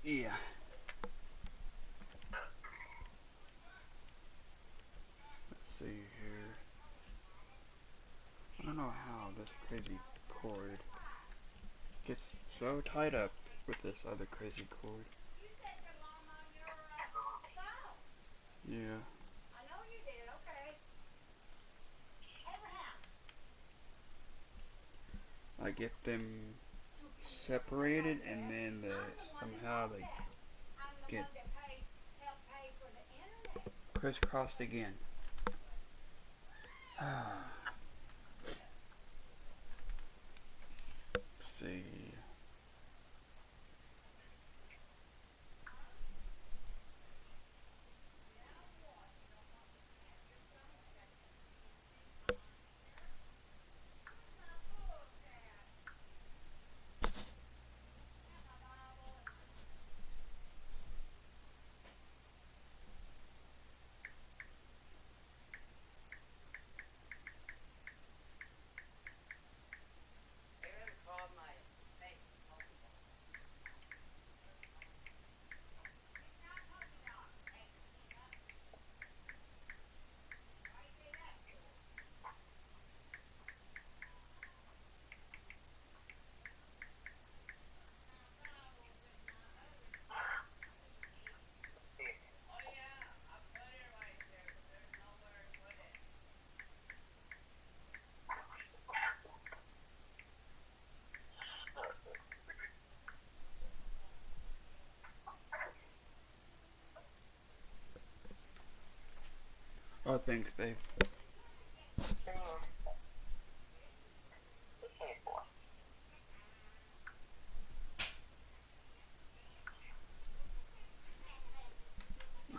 Yeah. Let's see here. I don't know how this crazy cord gets so tied up with this other crazy cord. Yeah. I get them separated and then somehow they get crisscrossed again. Let's see. Oh, thanks, babe.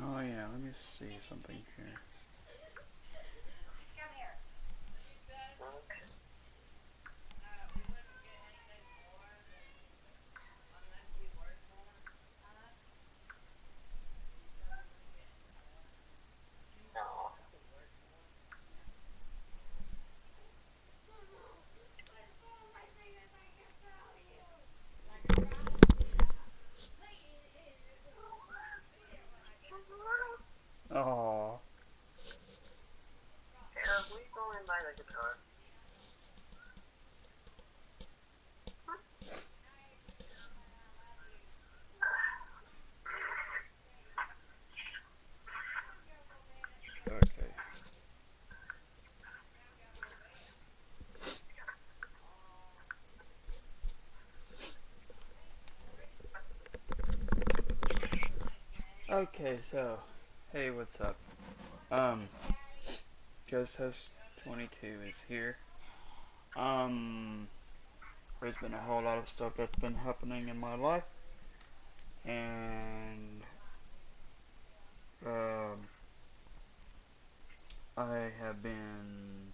Oh yeah, let me see something here. Oh. Okay. Okay, so, hey, what's up? Ghost Host 22 is here. There's been a whole lot of stuff that's been happening in my life, and, I have been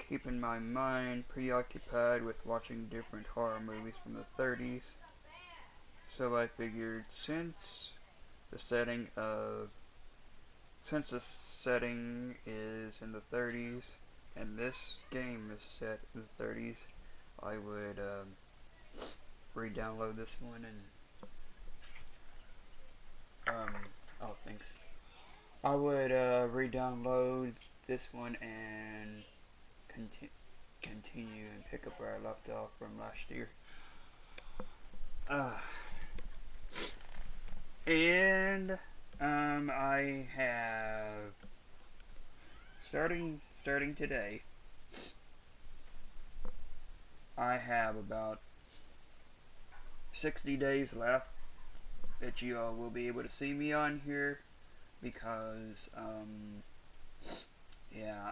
keeping my mind preoccupied with watching different horror movies from the 30s, so I figured the setting of since the setting is in the 30s and this game is set in the 30s, I would re-download this one and oh, thanks. I would re-download this one and continue and pick up where I left off from last year. And I have starting today. I have about 60 days left that you all will be able to see me on here because yeah,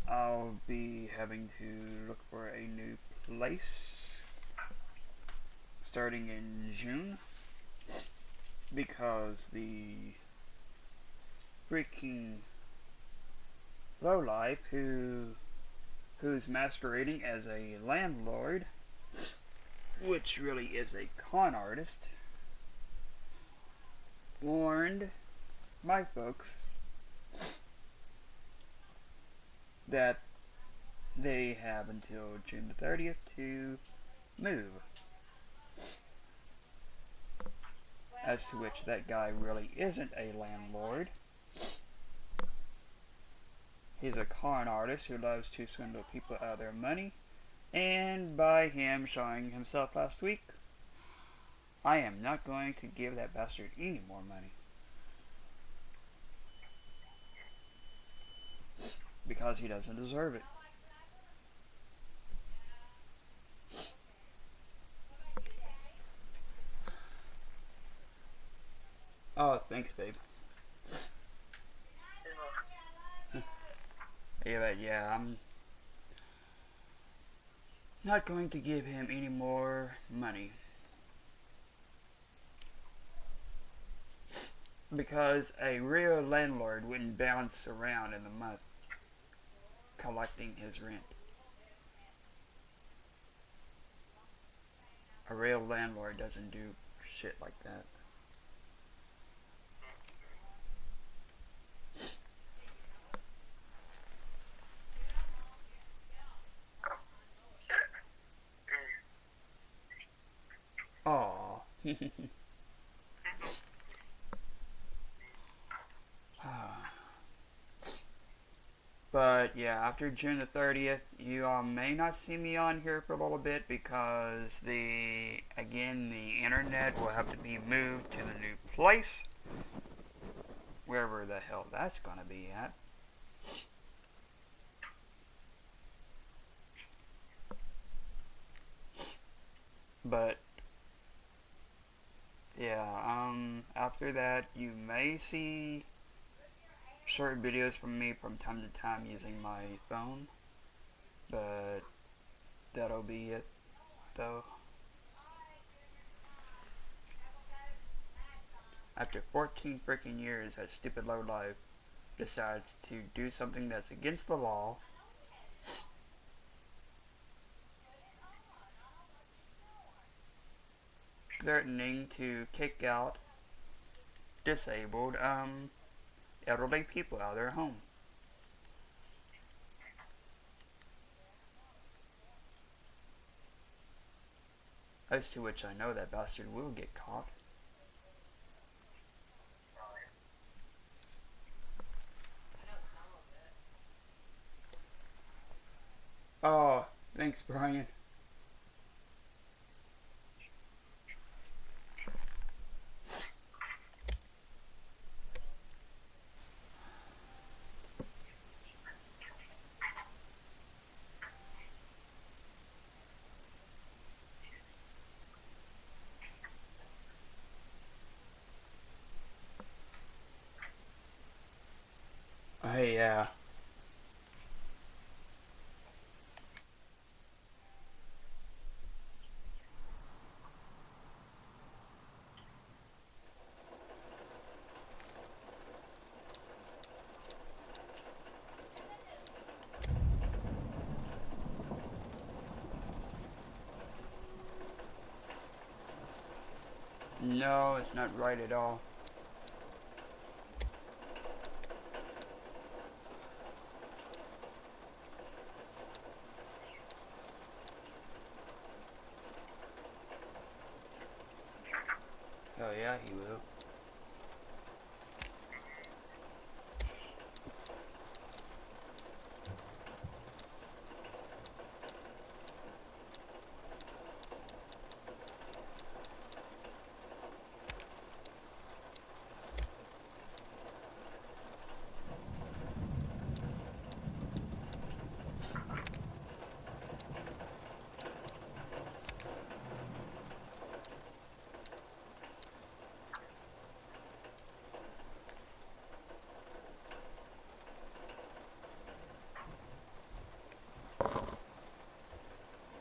I'll be having to look for a new place starting in June because the freaking lowlife who's masquerading as a landlord, which really is a con artist, warned my folks that they have until June the 30th to move. As to which that guy really isn't a landlord. He's a con artist who loves to swindle people out of their money, and by him showing himself last week, I am not going to give that bastard any more money. Because he doesn't deserve it. Oh, thanks, babe. Yeah, I'm not going to give him any more money. Because a real landlord wouldn't bounce around in the month collecting his rent. A real landlord doesn't do shit like that. Aww. But yeah, after June the 30th, you all may not see me on here for a little bit because the internet will have to be moved to the new place, wherever the hell that's gonna be at. But yeah, after that, you may see short videos from me from time to time using my phone, but that'll be it, though. After 14 freaking years, that stupid lowlife decides to do something that's against the law, threatening to kick out disabled, elderly people out of their home. As to which I know that bastard will get caught. Oh, thanks, Brian. Yeah. No, it's not right at all. Oh yeah, he will.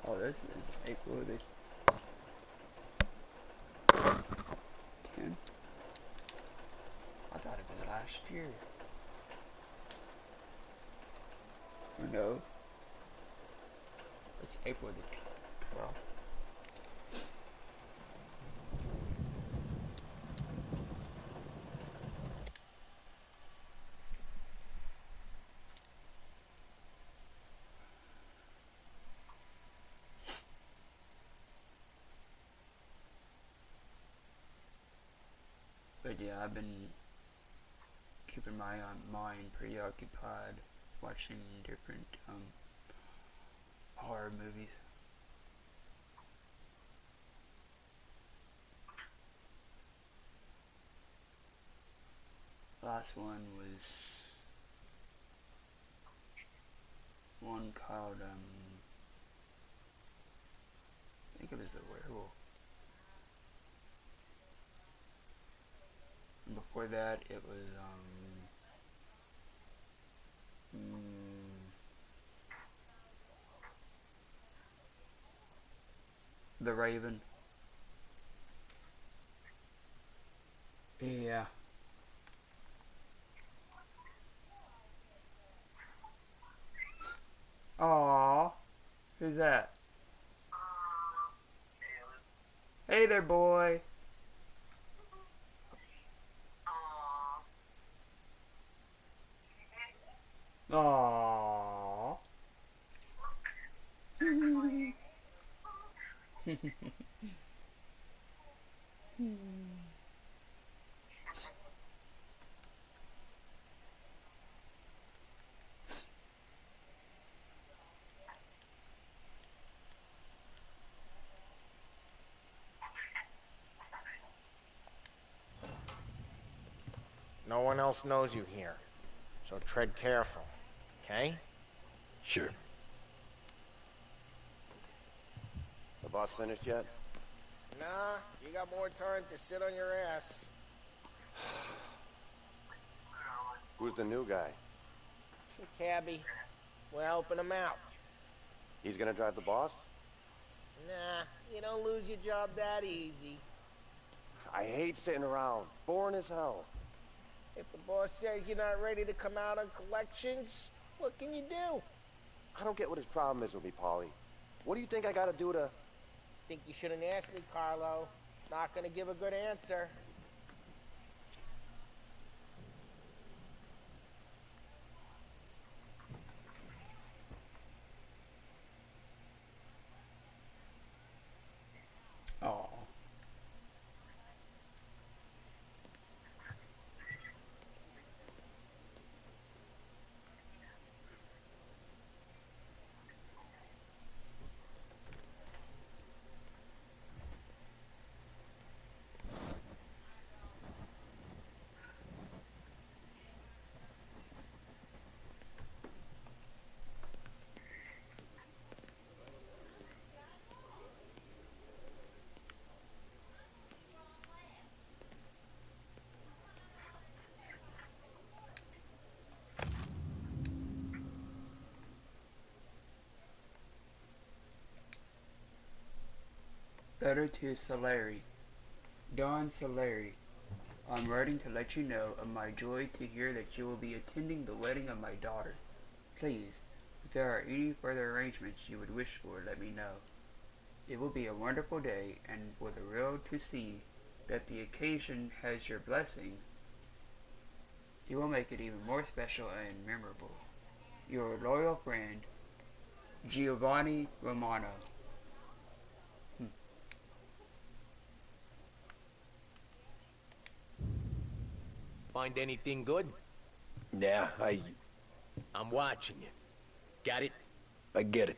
Oh, this is April the 10th. I thought it was last year. Or no. It's April the 12th. yeah, I've been keeping my mind pretty occupied watching different horror movies. Last one was one called I think it was the werewolf. And before that, it was the Raven. Yeah. Aww. Who's that? Hey there, boy. Aww. No one else knows you here, so tread careful, okay? Sure. The boss finished yet? Nah, you got more time to sit on your ass. Who's the new guy? Some cabbie. We're helping him out. He's gonna drive the boss? Nah, you don't lose your job that easy. I hate sitting around. Boring as hell. If the boss says you're not ready to come out on collections, what can you do? I don't get what his problem is with me, Paulie. What do you think I gotta do to... Think you shouldn't ask me, Carlo. Not gonna give a good answer. Aww. Better to Solari. Don Solari. I'm writing to let you know of my joy to hear that you will be attending the wedding of my daughter. Please, if there are any further arrangements you would wish for, let me know. It will be a wonderful day, and for the world to see that the occasion has your blessing, it will make it even more special and memorable. Your loyal friend, Giovanni Romano. Find anything good? Yeah, I'm watching you. Got it? I get it.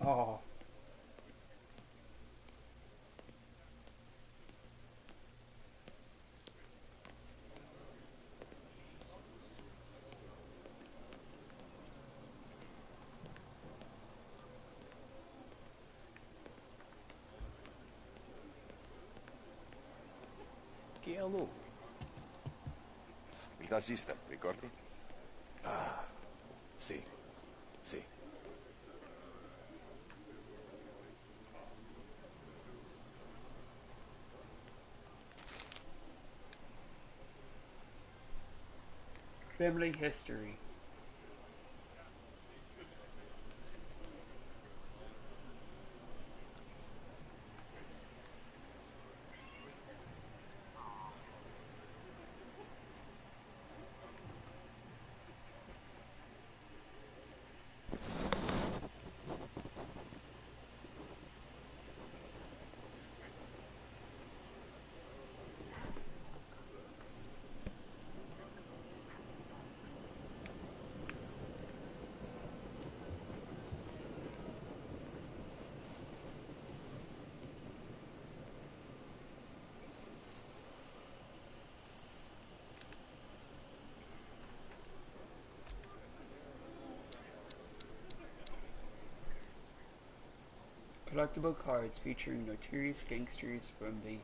Oh. Chi è lui? Il tassista, ricordi? Ah, sì, sì. Family history. collectible cards featuring notorious gangsters from the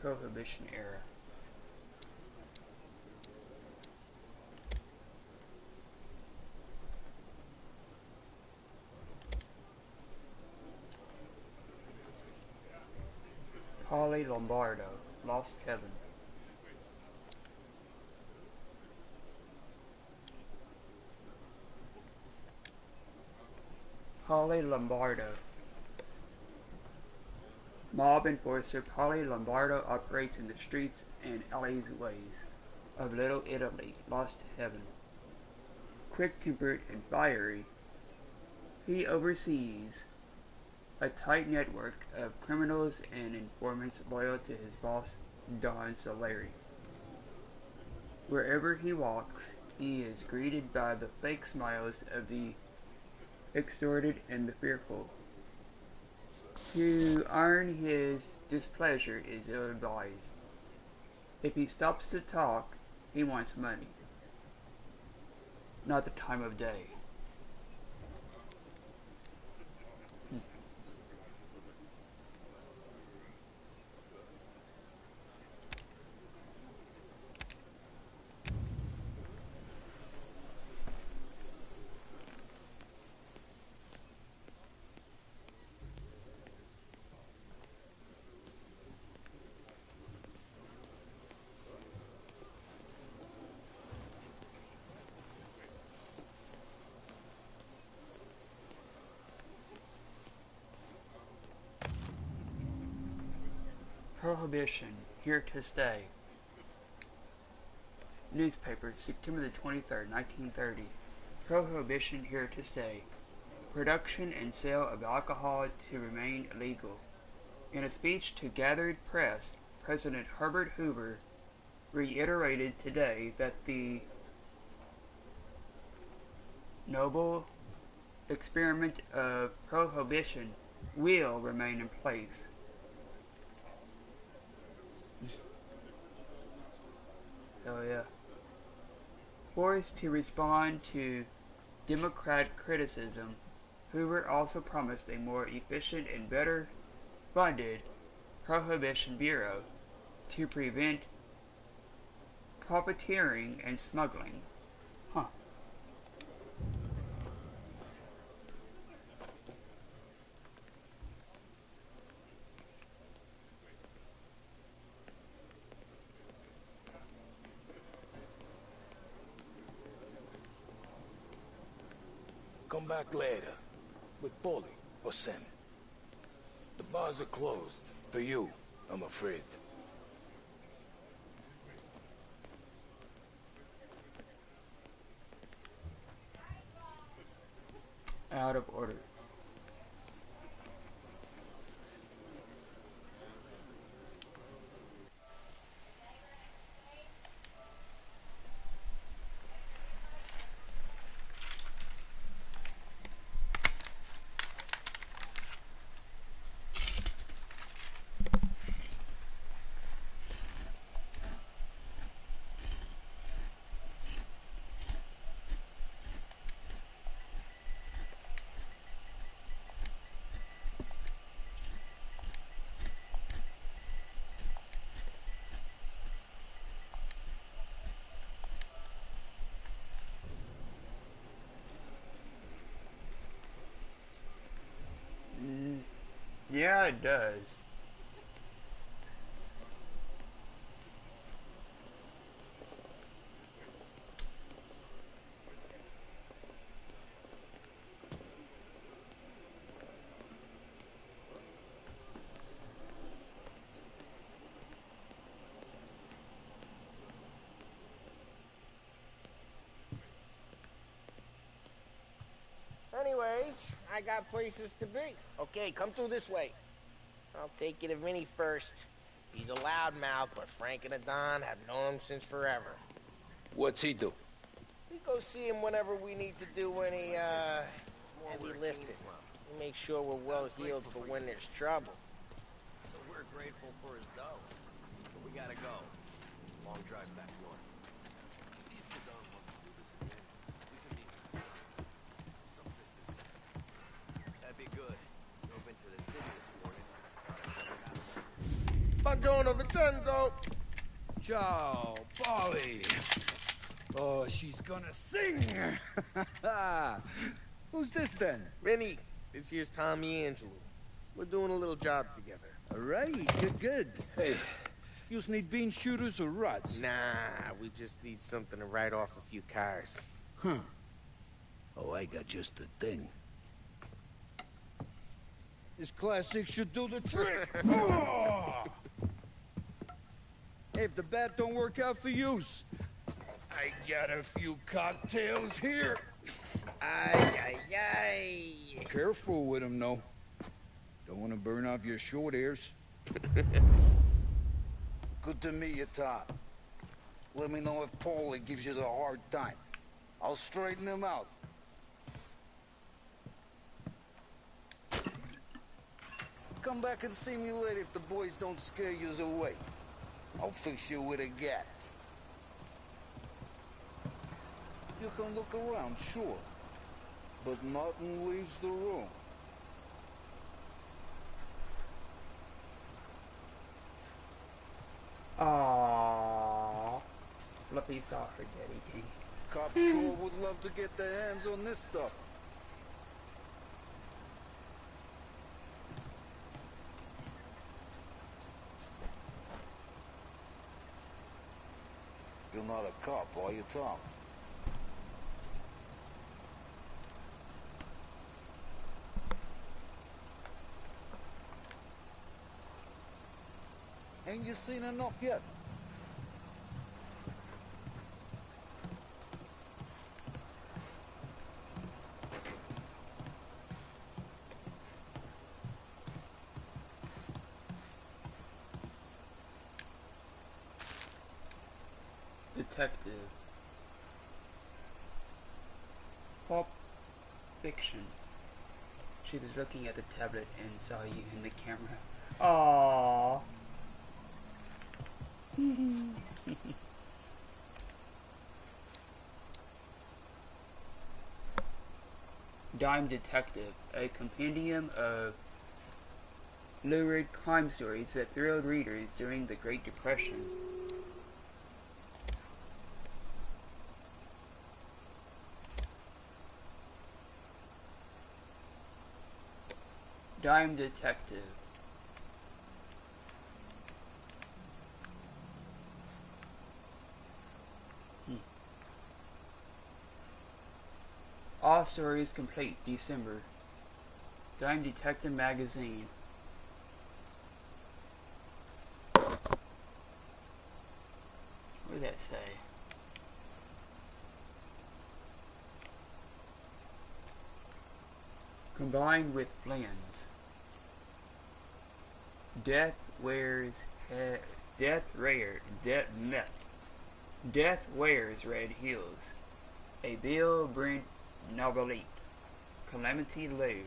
Prohibition era. Polly Lombardo, Lost Heaven. Polly Lombardo. Mob enforcer Polly Lombardo operates in the streets and alleyways of Little Italy, Lost Heaven. Quick-tempered and fiery, he oversees a tight network of criminals and informants loyal to his boss, Don Soleri. Wherever he walks, he is greeted by the fake smiles of the extorted and the fearful. To earn his displeasure is ill-advised. If he stops to talk, he wants money, not the time of day. Prohibition, here to stay. Newspaper, September the 23rd, 1930. Prohibition here to stay. Production and sale of alcohol to remain illegal. In a speech to gathered press, President Herbert Hoover reiterated today that the noble experiment of prohibition will remain in place. Oh yeah. Forced to respond to Democrat criticism, Hoover also promised a more efficient and better funded Prohibition Bureau to prevent profiteering and smuggling. Huh. Come back later. With Polly or Sam. The bars are closed. For you, I'm afraid. Out of order. Yeah, it does. Anyways, I got places to be. Okay, come through this way. I'll take you to Vinny first. He's a loudmouth, but Frank and the Don have known him since forever. What's he do? We go see him whenever we need to do any, heavy lifting. We make sure we're well healed for when there's trouble. So we're grateful for his dough. But we gotta go. Long drive back north. That'd be good. Drove into this Buongiorno, Vincenzo. Ciao, Polly. Oh, she's gonna sing. Who's this then? Vinny, this here's Tommy Angelo. We're doing a little job together. All right, good. Hey, you need bean shooters or rods? Nah, we just need something to write off a few cars. Huh. Oh, I got just the thing. This classic should do the trick. Oh! Hey, if the bat don't work out for use, I got a few cocktails here. Ay, ay, ay. Careful with them, though. Don't want to burn off your short hairs. Good to meet you, Tom. Let me know if Paulie gives you a hard time. I'll straighten him out. Come back and see me later if the boys don't scare you away. I'll fix you with a gat. You can look around, sure. But nothing leaves the room. Aww. Fluffy soft for Daddy King. Cops sure would love to get their hands on this stuff. You're not a cop, are you, Tom? Ain't you seen enough yet? Detective. Pulp Fiction. She was looking at the tablet and saw you in the camera. Aww. Dime Detective, a compendium of lurid crime stories that thrilled readers during the Great Depression. Dime Detective. All stories complete December. Dime Detective Magazine. What does that say? Combined with blends. Death wears Death wears red heels. A Bill Brent novelette. Calamity Lou.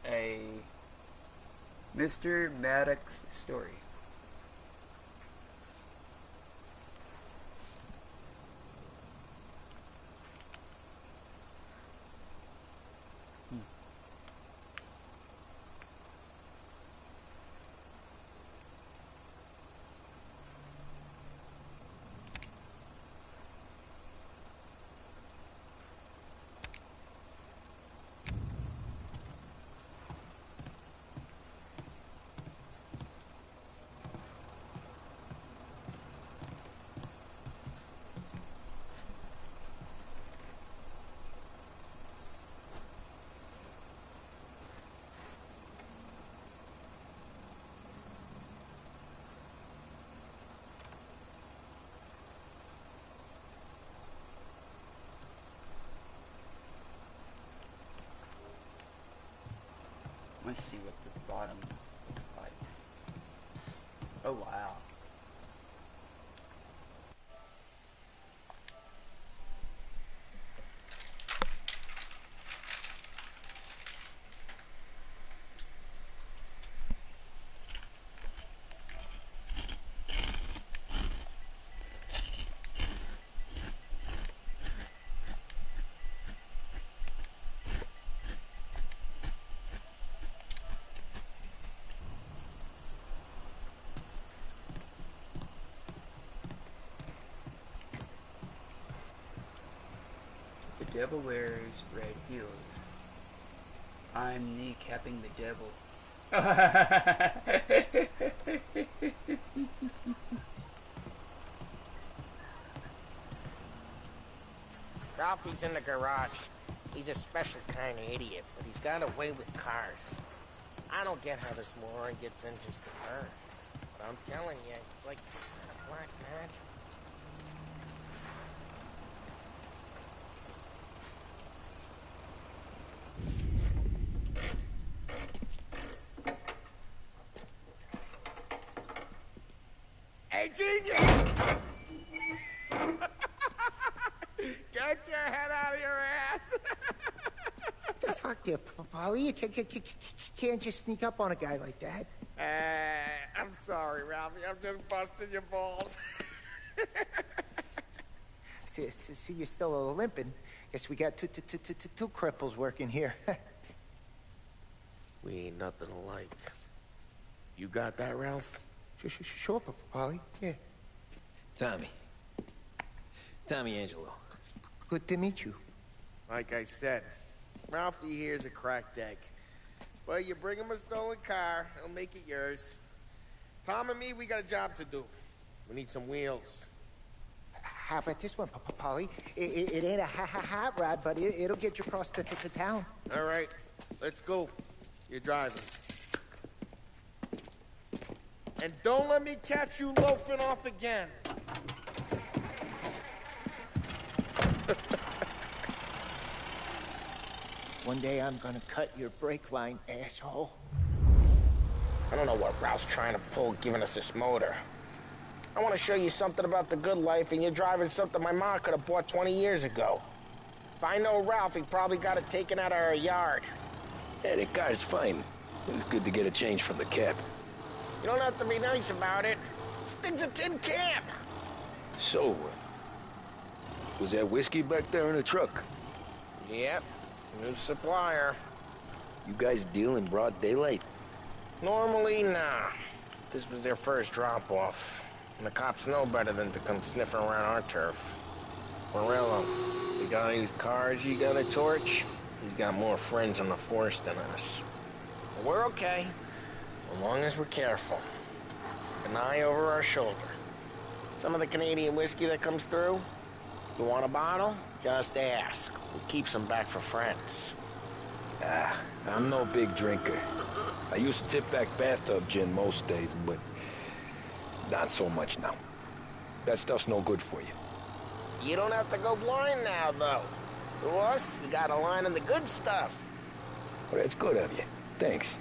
A Mr. Maddox story. Let's see what the bottom looks like. Oh wow. devil wears red heels. I'm kneecapping the devil. Ralphie's in the garage. He's a special kind of idiot, but he's got a way with cars. I don't get how this moron gets engines to burn. But I'm telling you, it's like some kind of black magic. Hey, genius! Get your head out of your ass! What the fuck there, Polly? You can't just sneak up on a guy like that. I'm sorry, Ralphie. I'm just busting your balls. See, you're still limping. Guess we got two cripples working here. We ain't nothing alike. You got that, Ralph? Sure, Polly. Yeah. Tommy Angelo. Good to meet you. Like I said, Ralphie here's a cracked egg. Well, you bring him a stolen car, he'll make it yours. Tom and me, we got a job to do. We need some wheels. How about this one, Polly? It ain't a hot rod, but it'll get you across to town. All right, let's go. You're driving. And don't let me catch you loafing off again. One day I'm gonna cut your brake line, asshole. I don't know what Ralph's trying to pull giving us this motor. I want to show you something about the good life, and you're driving something my mom could have bought 20 years ago. If I know Ralph, he probably got it taken out of our yard. Yeah, that car's fine. It's good to get a change from the cab. You don't have to be nice about it. This thing's a tin can. So, was that whiskey back there in the truck? Yep, new supplier. You guys deal in broad daylight? Normally, nah. This was their first drop-off. And the cops know better than to come sniffing around our turf. Morello, the guy whose cars you got a torch, he's got more friends on the force than us. But we're okay, as long as we're careful. An eye over our shoulder. Some of the Canadian whiskey that comes through, you want a bottle? Just ask. We keep some back for friends. I'm no big drinker. I used to tip back bathtub gin most days, but not so much now. That stuff's no good for you. You don't have to go blind now, though. To us, you got a line on the good stuff. Well, that's good of you. Thanks.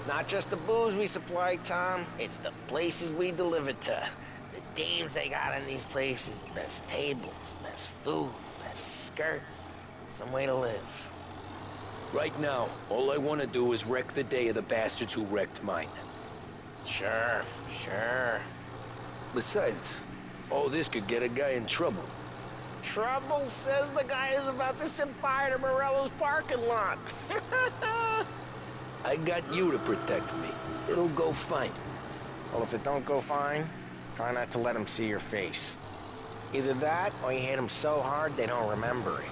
Not just the booze we supply, Tom. It's the places we deliver to. The dames they got in these places. Best tables, best food, best skirt. Some way to live. Right now, all I want to do is wreck the day of the bastards who wrecked mine. Sure. Besides, all this could get a guy in trouble. Trouble says the guy is about to set fire to Morello's parking lot. I got you to protect me. It'll go fine. Well, if it don't go fine, try not to let them see your face. Either that, or you hit them so hard they don't remember it.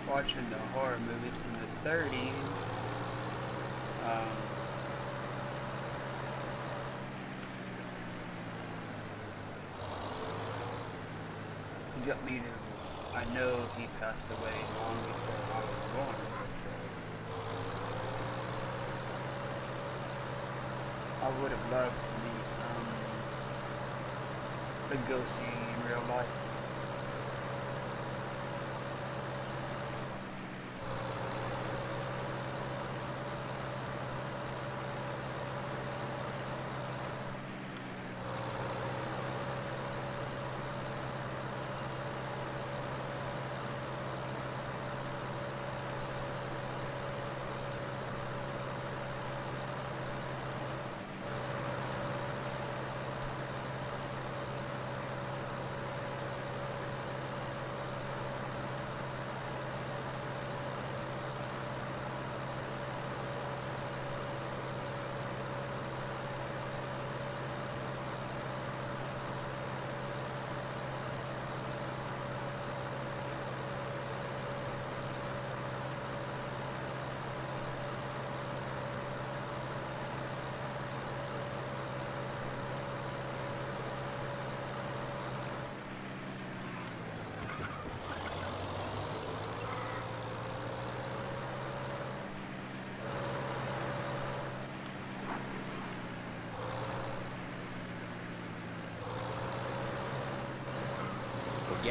Watching the horror movies from the 30s, got me to, I know he passed away long before I was born. I would have loved to meet Lugosi in real life.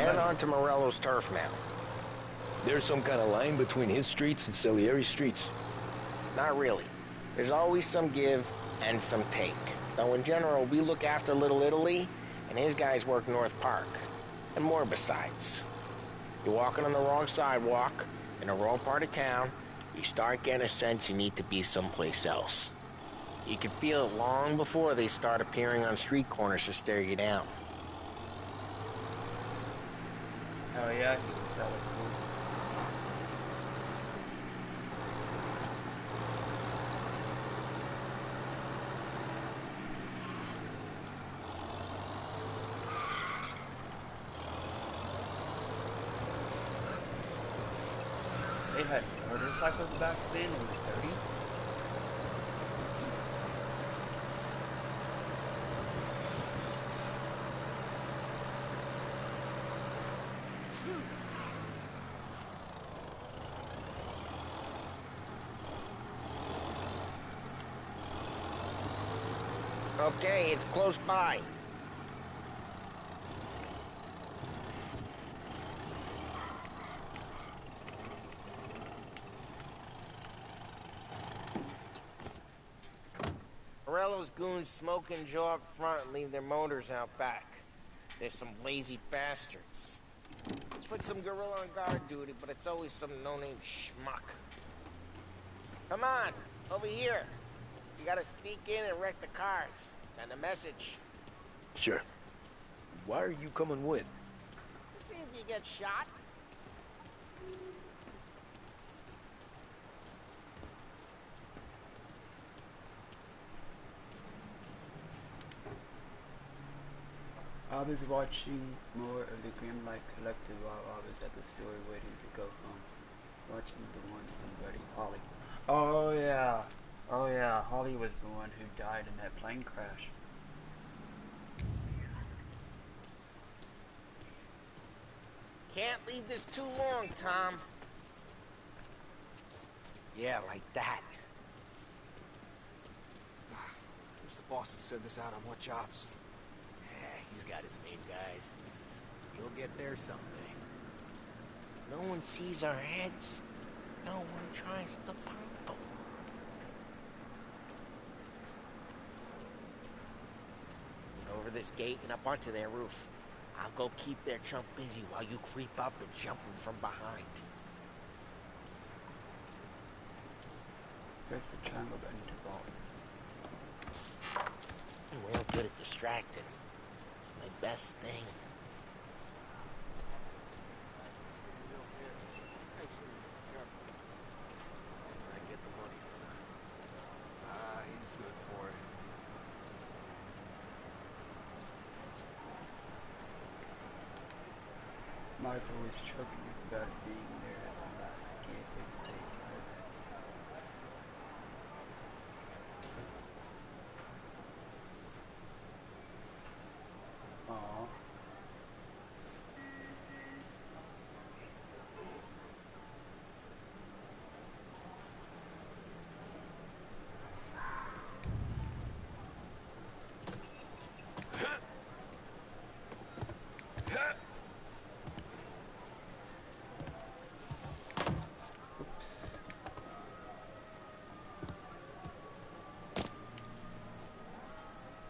Get onto Morello's turf now. There's some kind of line between his streets and Salieri's streets. Not really. There's always some give and some take. Though in general, we look after Little Italy, and his guys work North Park. And more besides. You're walking on the wrong sidewalk, in the wrong part of town, you start getting a sense you need to be someplace else. You can feel it long before they start appearing on street corners to stare you down. Oh yeah, he can sell it cool. They had motorcycles back then in the 30s. Okay, it's close by. Morello's goons smoke and jaw up front and leave their motors out back. They're some lazy bastards. Put some gorilla on guard duty, but it's always some no-name schmuck. Come on, over here. You gotta sneak in and wreck the cars. Send a message. Sure. Why are you coming with? To see if you get shot. I was watching more of the Grimlight Collective while I was at the store waiting to go home. Watching the one from Buddy Holly. Oh yeah. Oh yeah, Holly was the one who died in that plane crash. Can't leave this too long, Tom. Yeah, like that. Wish the boss would send us out on more jobs. Yeah, he's got his main guys. He'll get there someday. No one sees our heads. No one tries to pump them. Over this gate and up onto their roof. I'll go keep their chump busy while you creep up and jump him from behind. Where's the triangle that I need to follow? I'm real good at distracting. It's my best thing. I get the money for that. Ah, he's good for it. Michael was choking about being there at the last gate they played live at. Aww.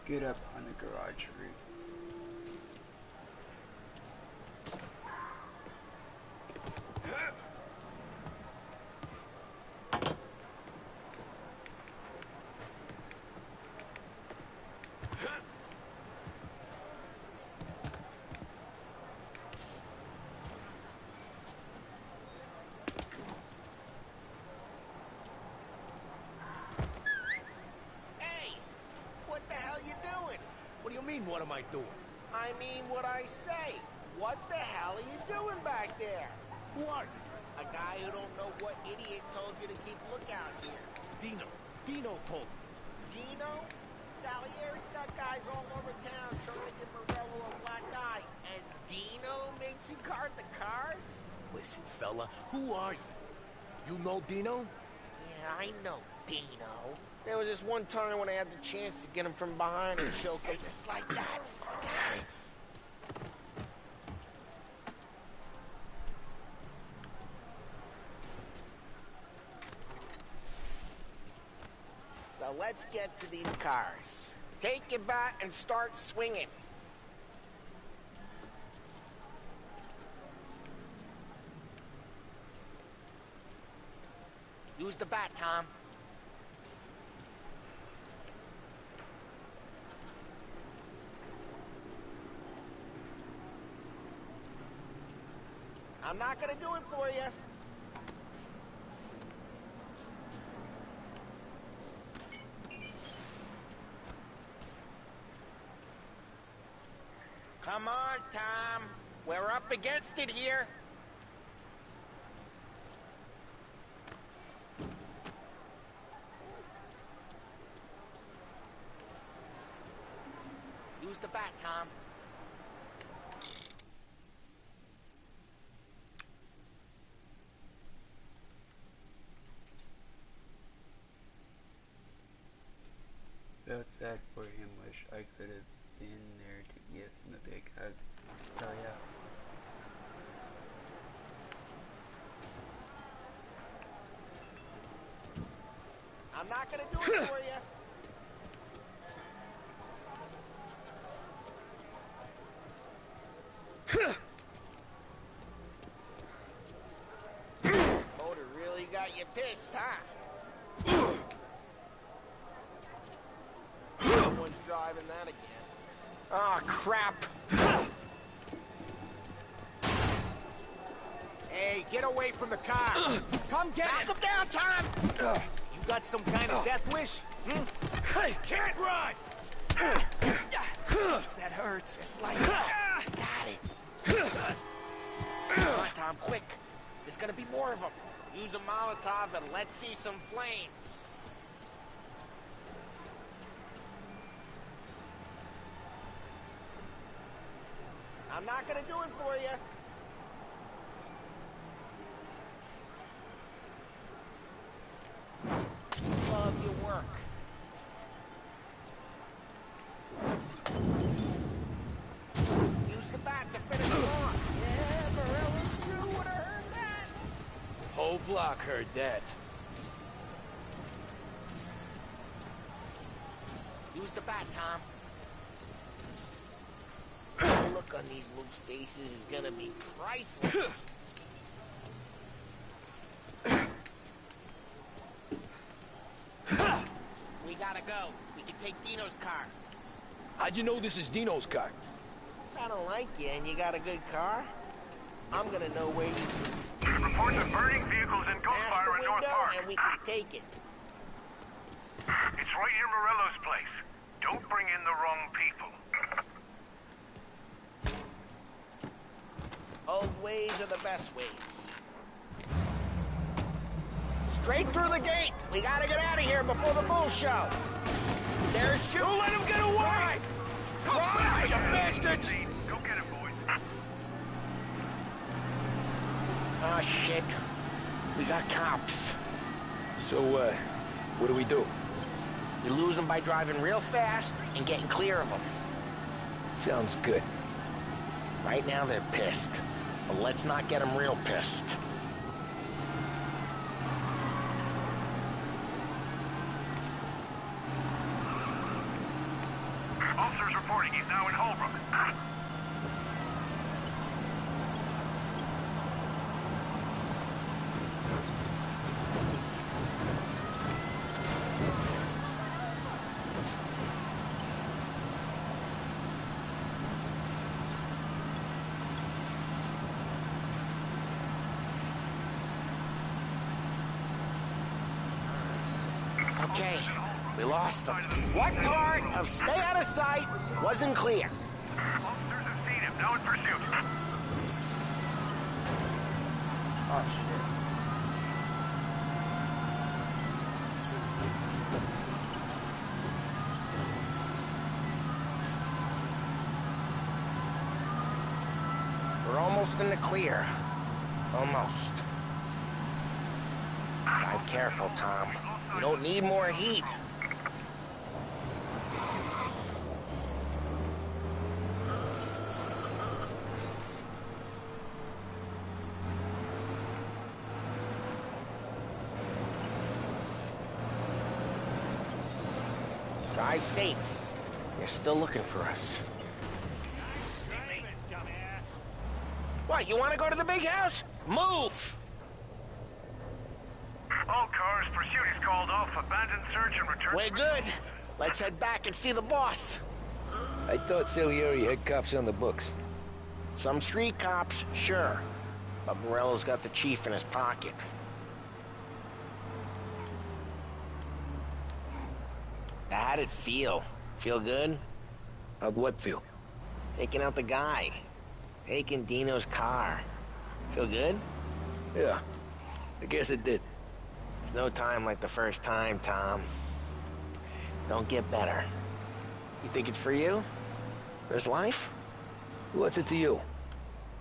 Get up on the garage roof. Hey! What the hell you doing? What do you mean, what am I doing? I mean what I say. What the hell are you doing back there? What? A guy who don't know what idiot told you to keep lookout here. Dino told me. Dino? Salieri's got guys all over town trying to give Morello a black eye. And Dino makes you guard the cars? Listen, fella, who are you? You know Dino? Yeah, I know Dino. There was this one time when I had the chance to get him from behind and choke him just like that. Now let's get to these cars. Take your bat and start swinging. Use the bat, Tom. I'm not gonna do it for you. Come on, Tom. We're up against it here. Use the bat, Tom. Felt sad for him, wish I could have been there to give him a big hug. Oh yeah. I'm not gonna do it for you. Motor really got you pissed, huh? Someone's driving that again. Oh, crap. Hey, get away from the car. Come get Knock it. him down, Tom! You got some kind of death wish? Hey, can't run. Jeez, that hurts. It's like... Got it. Come on, Tom, quick. There's gonna be more of them. Use a Molotov and let's see some flames. I'm not gonna do it for you. Love your work. Use the bat to finish it off. Yeah, Morella's crew would have heard that. Whole block heard that. Use the bat, Tom. The look on these moose faces is gonna be priceless. We gotta go. We can take Dino's car. How'd you know this is Dino's car? I don't like you and you got a good car. I'm gonna know where you Reports of burning vehicles and smash the gunfire in North window Park. and we can take it. It's right near Morello's place. Don't bring in the wrong people. Old ways are the best ways. Straight through the gate. We gotta get out of here before the bull show. There's shooting. Don't let him get away! Come back, you bastards! Go get him, boys. Oh, shit. We got cops. So, what do we do? You lose them by driving real fast and getting clear of them. Sounds good. Right now, they're pissed. But let's not get them real pissed. Officers reporting he's now in Holbrook. Okay, we lost them. What part of stay out of sight wasn't clear? Officers have seen him, now in pursuit. Oh shit. We're almost in the clear. Almost. Drive careful, Tom. We don't need more heat. Drive safe. They're still looking for us. What, you want to go to the big house? Move! All cars, pursuit is called off. Abandon search and return. We're good. Let's head back and see the boss. I thought Salieri had cops on the books. Some street cops, sure. But Morello's got the chief in his pocket. How'd it feel? Feel good? How'd what feel? Taking out the guy. Taking Dino's car. Feel good? Yeah, I guess it did. There's no time like the first time, Tom. Don't get better. You think it's for you? This life? What's it to you?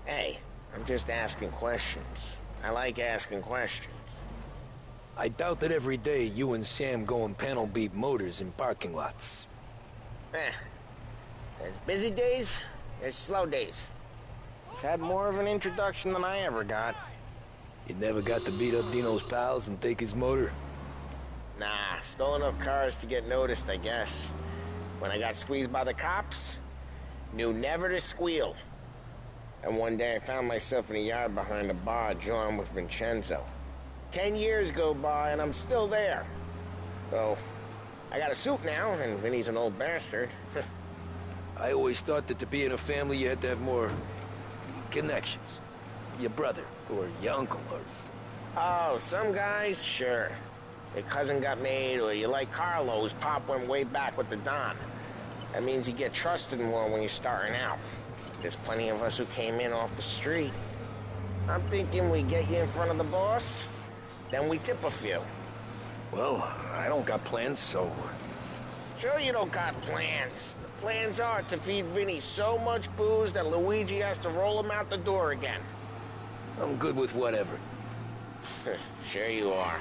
Hey, I'm just asking questions. I like asking questions. I doubt that every day you and Sam go and panel beat motors in parking lots. There's busy days, there's slow days. I've had more of an introduction than I ever got. You never got to beat up Dino's pals and take his motor? Nah, stole enough cars to get noticed, I guess. When I got squeezed by the cops, knew never to squeal. And one day I found myself in a yard behind a bar drawing with Vincenzo. 10 years go by and I'm still there. So, I got a suit now, and Vinny's an old bastard. I always thought that to be in a family you had to have more connections. Your brother, or your uncle, or... Oh, some guys, sure. Your cousin got made, or you like Carlos, Pop went way back with the Don. That means you get trusted more when you're starting out. There's plenty of us who came in off the street. I'm thinking we get you in front of the boss, then we tip a few. Well, I don't got plans, so... Sure you don't got plans. The plans are to feed Vinny so much booze that Luigi has to roll him out the door again. I'm good with whatever. Sure you are.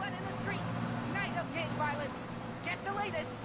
Blood in the streets! Night of gang violence! Get the latest!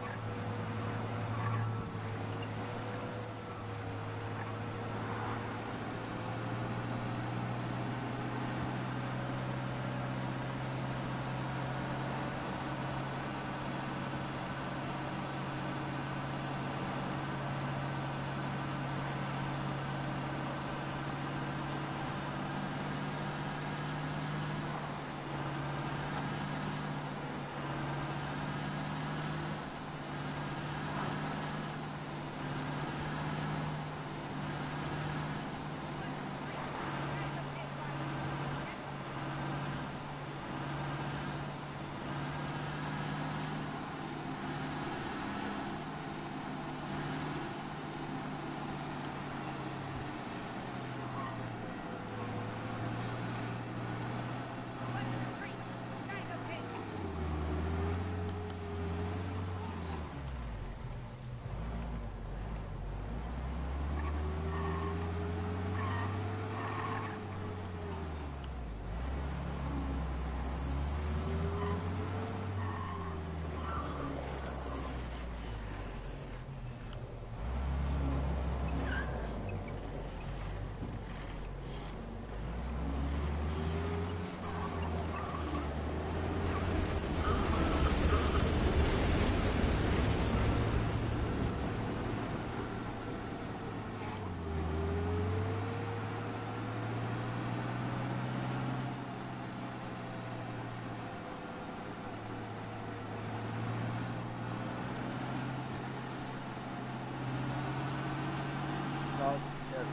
all together.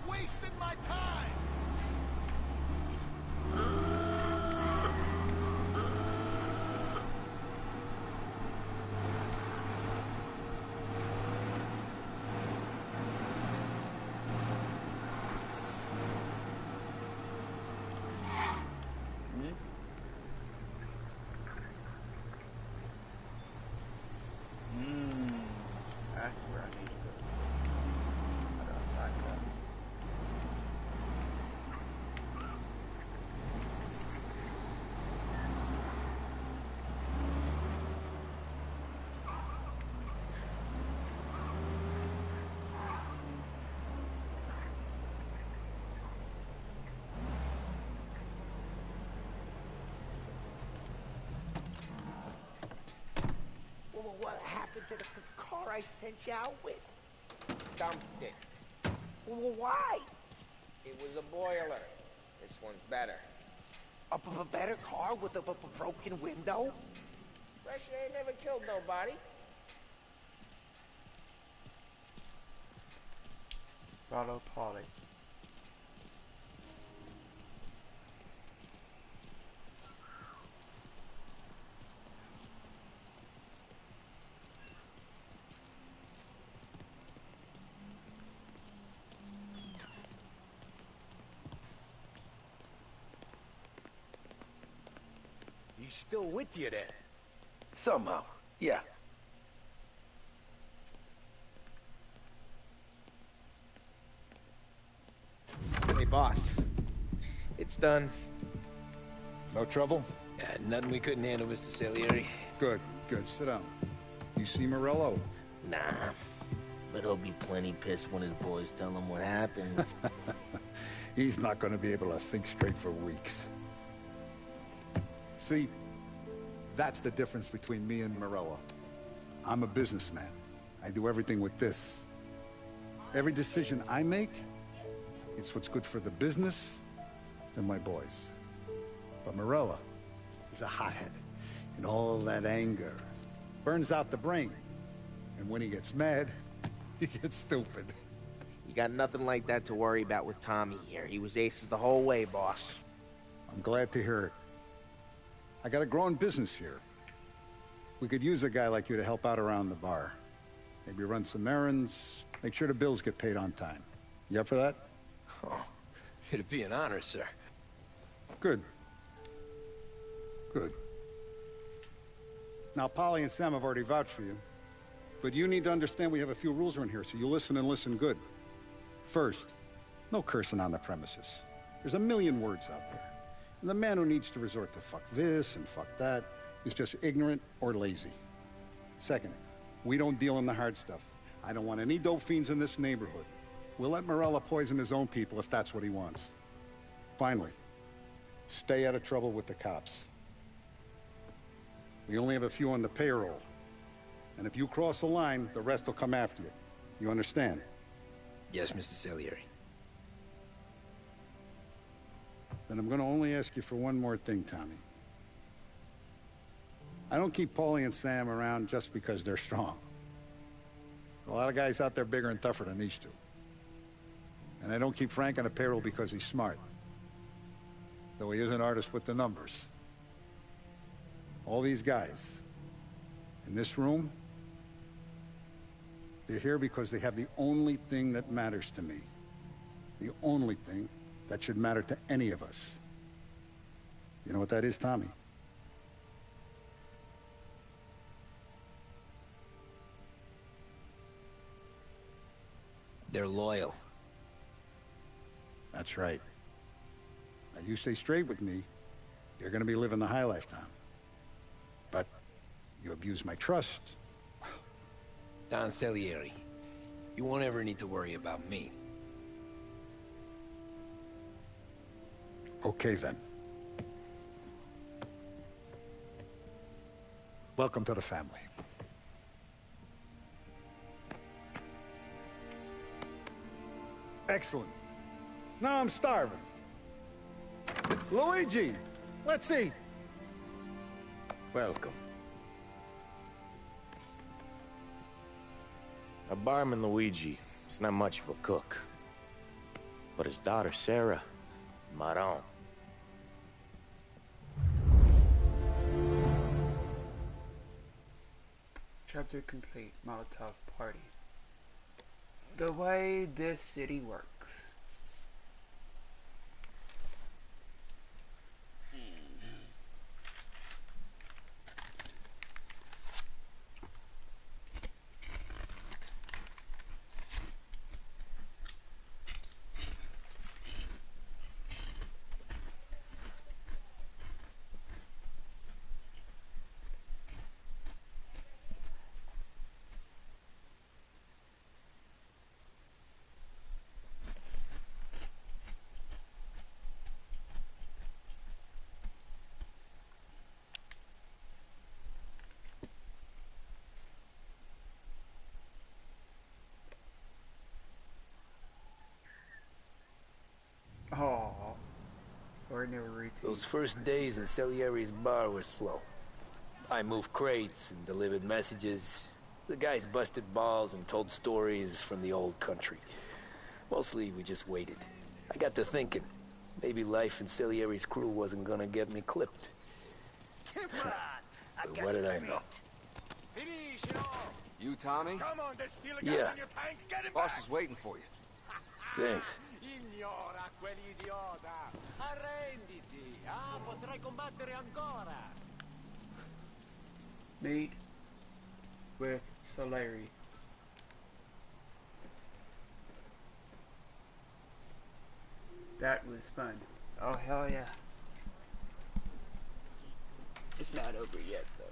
Wasting my time! That's where I need to go. I don't like that. Well, what happened to the car I sent you out with? Dumped it. Well, why? It was a boiler. This one's better. A better car with a broken window? Fresh air never killed nobody. Follow Polly. He's still with you then? Somehow, yeah. Hey, boss. It's done. No trouble? Nothing we couldn't handle, Mr. Salieri. Good, good. Sit down. You see Morello? Nah, but he'll be plenty pissed when his boys tell him what happened. He's not going to be able to think straight for weeks. See, that's the difference between me and Morello. I'm a businessman. I do everything with this. Every decision I make, it's what's good for the business and my boys. But Morello is a hothead, and all that anger burns out the brain. And when he gets mad, he gets stupid. You got nothing like that to worry about with Tommy here. He was aces the whole way, boss. I'm glad to hear it. I got a growing business here. We could use a guy like you to help out around the bar. Maybe run some errands, make sure the bills get paid on time. You up for that? Oh, it'd be an honor, sir. Good. Good. Now, Polly and Sam have already vouched for you. But you need to understand we have a few rules around here, so you listen and listen good. First, no cursing on the premises. There's a million words out there. And the man who needs to resort to fuck this and fuck that is just ignorant or lazy. Second, we don't deal in the hard stuff. I don't want any dope fiends in this neighborhood. We'll let Morella poison his own people if that's what he wants. Finally, stay out of trouble with the cops. We only have a few on the payroll. And if you cross the line, the rest will come after you. You understand? Yes, Mr. Salieri. Then I'm gonna only ask you for one more thing, Tommy. I don't keep Paulie and Sam around just because they're strong. A lot of guys out there bigger and tougher than these two. And I don't keep Frank on a payroll because he's smart. Though he is an artist with the numbers. All these guys in this room, they're here because they have the only thing that matters to me. The only thing that should matter to any of us. You know what that is, Tommy? They're loyal. That's right. Now you stay straight with me, you're gonna be living the high life, Tom. But you abuse my trust. Don Salieri, you won't ever need to worry about me. Okay, then. Welcome to the family. Excellent. Now I'm starving. Luigi, let's eat. Welcome. Our barman Luigi is not much of a cook. But his daughter Sarah, Maron. Chapter complete. Molotov party. The way this city works. Oh, ordinary routine. Those first days in Salieri's bar were slow. I moved crates and delivered messages. The guys busted balls and told stories from the old country. Mostly, we just waited. I got to thinking, maybe life in Salieri's crew wasn't gonna get me clipped. But what did I know? You, Tommy? Come on, there's still a Yeah. gas in your tank. Get him Boss back. is waiting for you. Thanks. Ignora quell'idiota! Arrenditi! Ah, potrai combattere ancora! Meet with Salieri. That was fun. Oh, hell yeah. It's not over yet, though.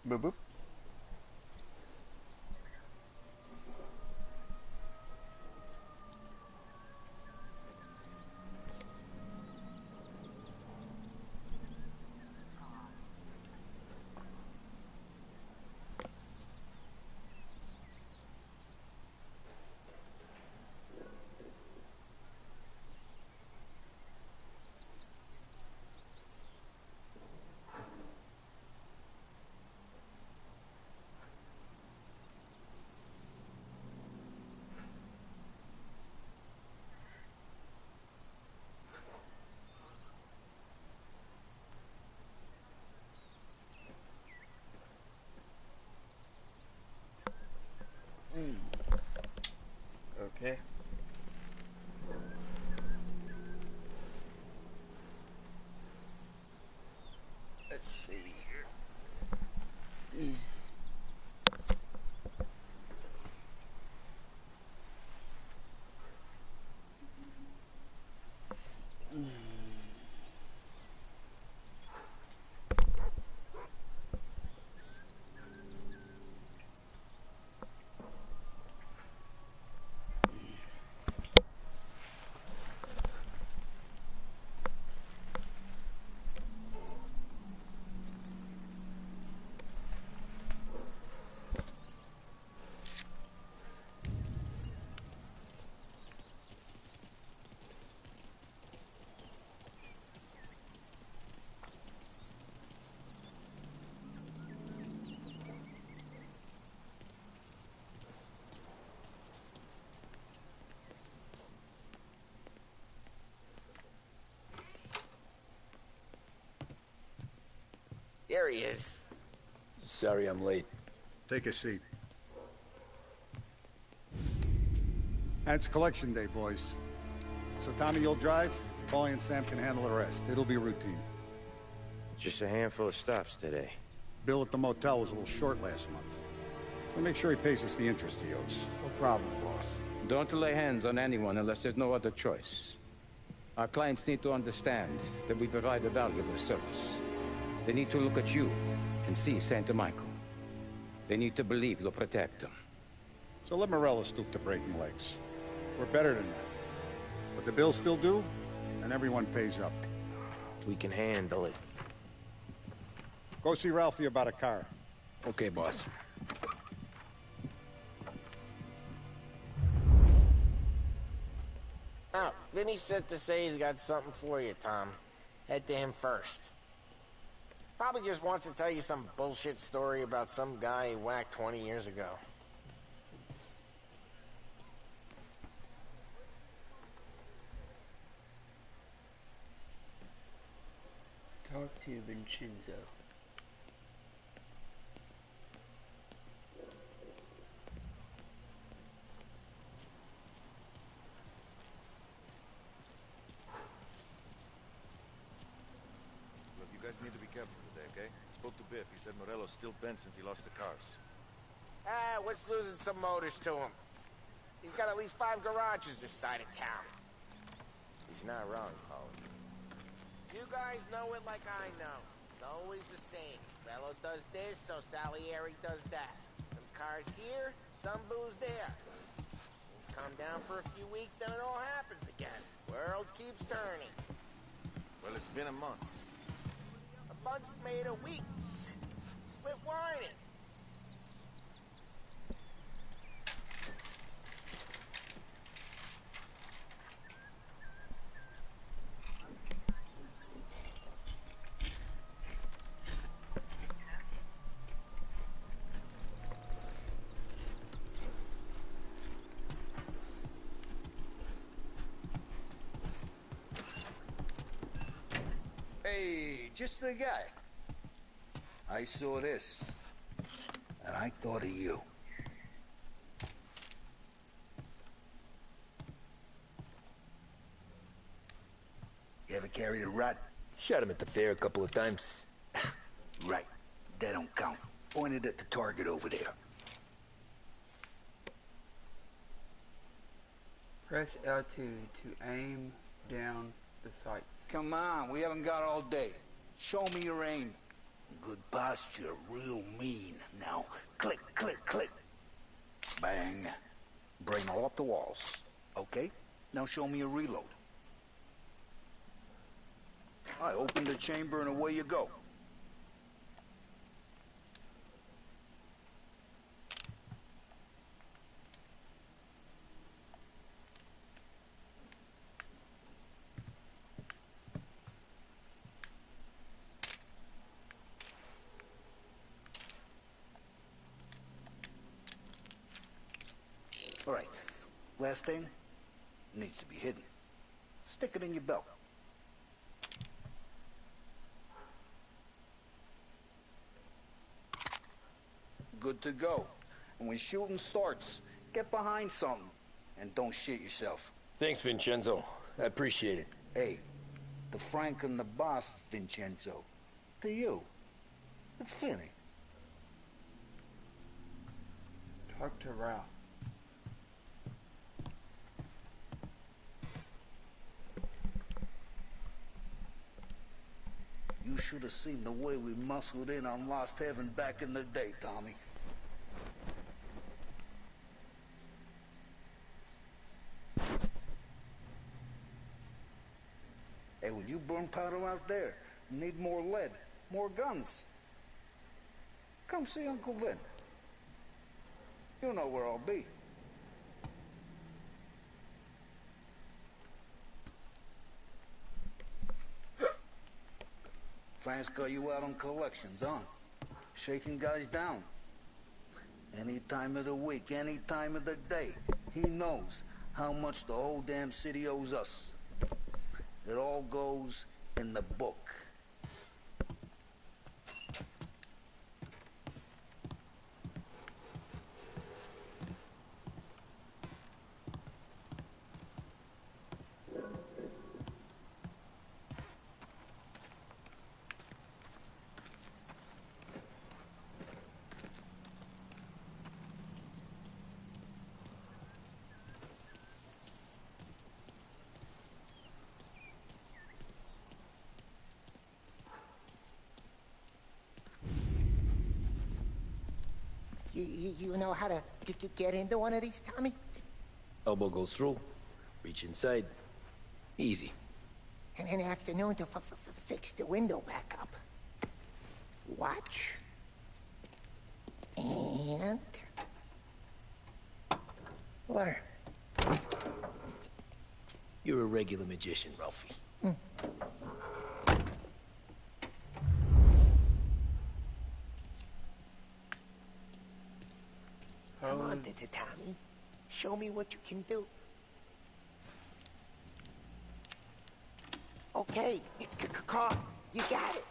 Boop boop. Okay. Let's see here. Here he is. Sorry I'm late. Take a seat. And it's collection day, boys. So Tommy, you'll drive. Paulie and Sam can handle the rest. It'll be routine. Just a handful of stops today. Bill at the motel was a little short last month. So make sure he pays us the interest he owes. No problem, boss. Don't lay hands on anyone unless there's no other choice. Our clients need to understand that we provide a valuable service. They need to look at you and see Santa Michael. They need to believe you'll protect them. So let Morella stoop to breaking legs. We're better than that. But the bill's still due, and everyone pays up. We can handle it. Go see Ralphie about a car. Okay, boss. Oh, Vinny said to say he's got something for you, Tom. Head to him first. Probably just wants to tell you some bullshit story about some guy he whacked 20 years ago. Talk to Vincenzo. Look, you guys need to be careful today, okay? Spoke to Biff. He said Morello's still bent since he lost the cars. Ah, what's losing some motors to him? He's got at least 5 garages this side of town. He's not wrong, Paulie. You guys know it like I know. It's always the same. Bello does this, so Salieri does that. Some cars here, some booze there. Things calm down for a few weeks, then it all happens again. World keeps turning. Well, it's been a month. A month's made of weeks. Quit whining. Hey, just the guy. I saw this, and I thought of you. You ever carried a rat? Shot him at the fair a couple of times. Right. That don't count. Pointed at the target over there. Press L2 to aim down the sights. Come on, we haven't got all day. Show me your aim. Good posture, real mean. Now, click, click, click. Bang. Brain all up the walls. Okay? Now show me a reload. I open the chamber and away you go. All right, last thing needs to be hidden. Stick it in your belt. Good to go. And when shooting starts, get behind something. And don't shit yourself. Thanks, Vincenzo. I appreciate it. Hey, the Frank and the boss, Vincenzo. To you. It's Finny. Talk to Ralph. You should have seen the way we muscled in on Lost Heaven back in the day, Tommy. Hey, when you burn powder out there, you need more lead, more guns. Come see Uncle Vin. You know where I'll be. Frank's got you out on collections, huh? Shaking guys down. Any time of the week, any time of the day, he knows how much the whole damn city owes us. It all goes in the book. You know how to get into one of these, Tommy? Elbow goes through. Reach inside. Easy. And an afternoon to fix the window back up. Watch. And... learn. You're a regular magician, Ralphie. Come on, Tommy. Show me what you can do. Okay, it's caught. You got it.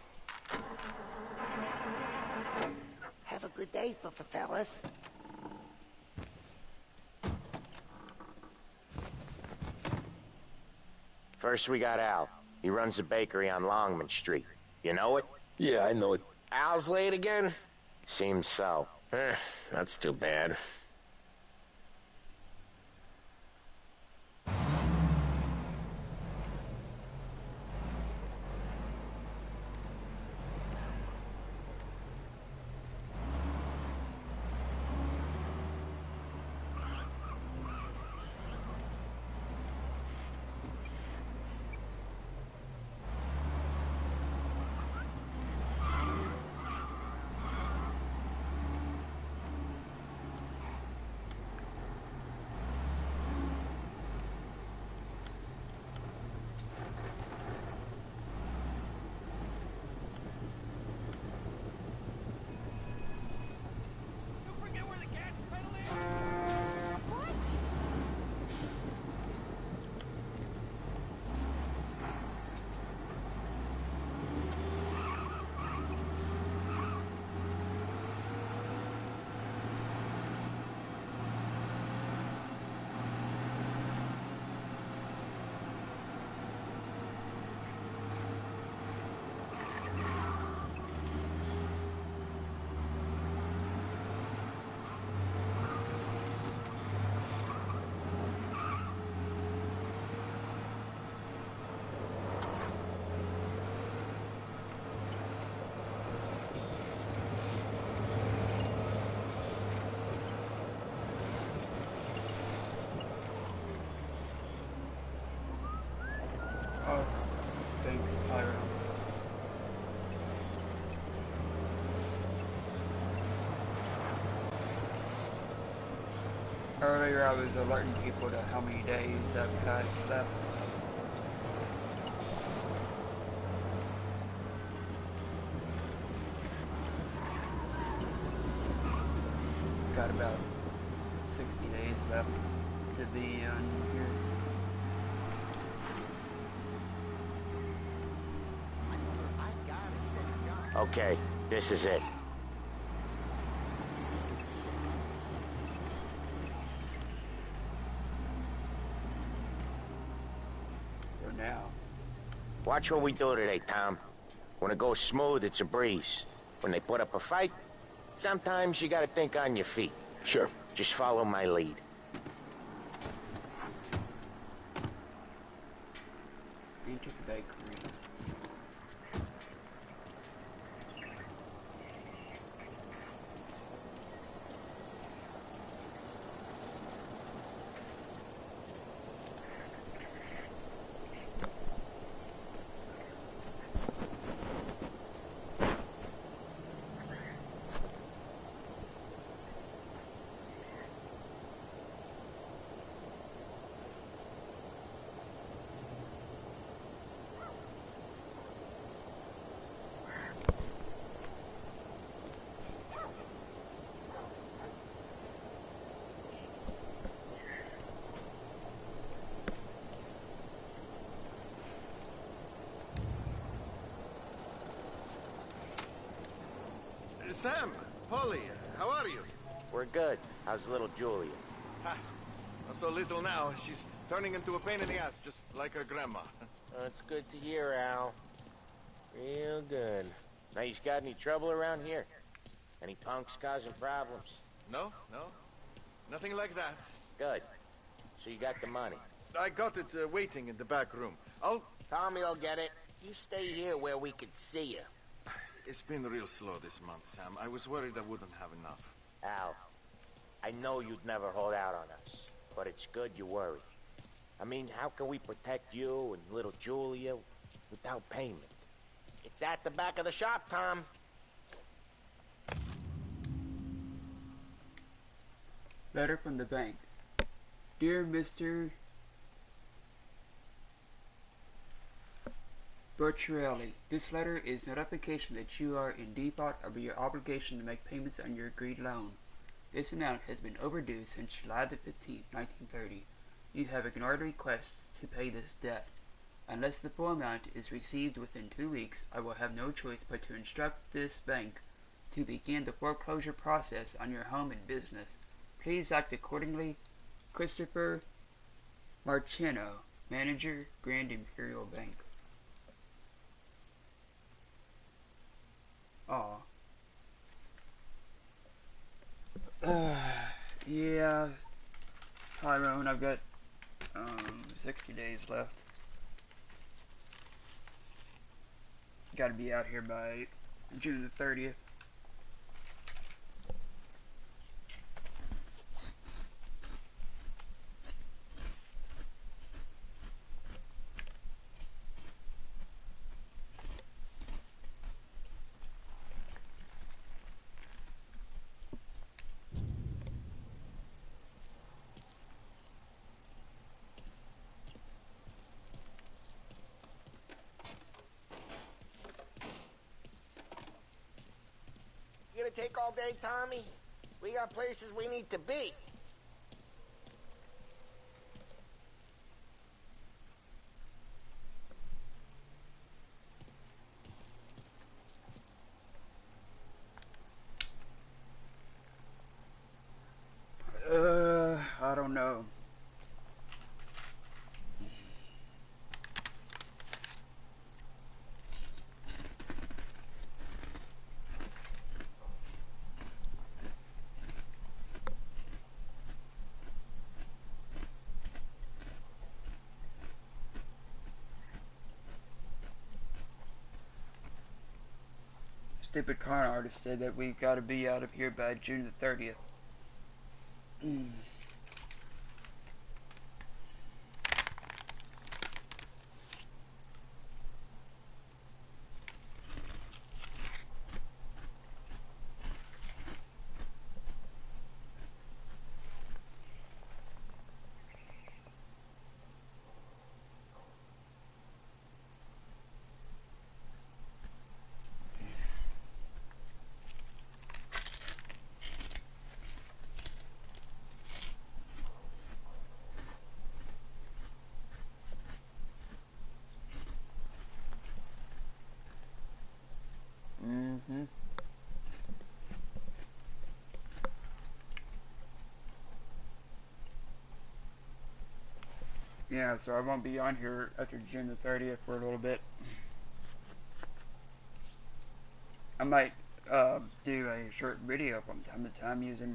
Have a good day, fellas. First we got Al. He runs a bakery on Longman Street. You know it? Yeah, I know it. Al's late again? Seems so. That's too bad. Oh, thanks, Tyra. Earlier I was alerting people to how many days I've got left. Got about 60 days left to be on here. Okay, this is it. now. Watch what we do today, Tom. When it goes smooth, it's a breeze. When they put up a fight, sometimes you gotta think on your feet. Sure. Just follow my lead. Enter the bakery. Sam, Polly, how are you? We're good. How's little Julia? Ha! So little now, she's turning into a pain in the ass, just like her grandma. That's good to hear, Al. Real good. Now, you got any trouble around here? Any punks causing problems? No. Nothing like that. Good. So you got the money? I got it waiting in the back room. Tommy'll get it. You stay here where we can see you. It's been real slow this month, Sam. I was worried I wouldn't have enough. Al, I know you'd never hold out on us, but it's good you worry. I mean, how can we protect you and little Julia without payment? It's at the back of the shop, Tom. Letter from the bank. Dear Mr. Bertrelli, this letter is notification that you are in default of your obligation to make payments on your agreed loan. This amount has been overdue since July the 15th, 1930. You have ignored requests to pay this debt. Unless the full amount is received within 2 weeks, I will have no choice but to instruct this bank to begin the foreclosure process on your home and business. Please act accordingly. Christopher Marchino, Manager, Grand Imperial Bank. Aw. Yeah, Tyrone, I've got 60 days left. Gotta be out here by June the 30th. You gonna take all day, Tommy? We got places we need to be. I don't know. Stupid con artist said that we've got to be out of here by June the 30th. Yeah, so I won't be on here after June the 30th for a little bit. I might do a short video from time to time using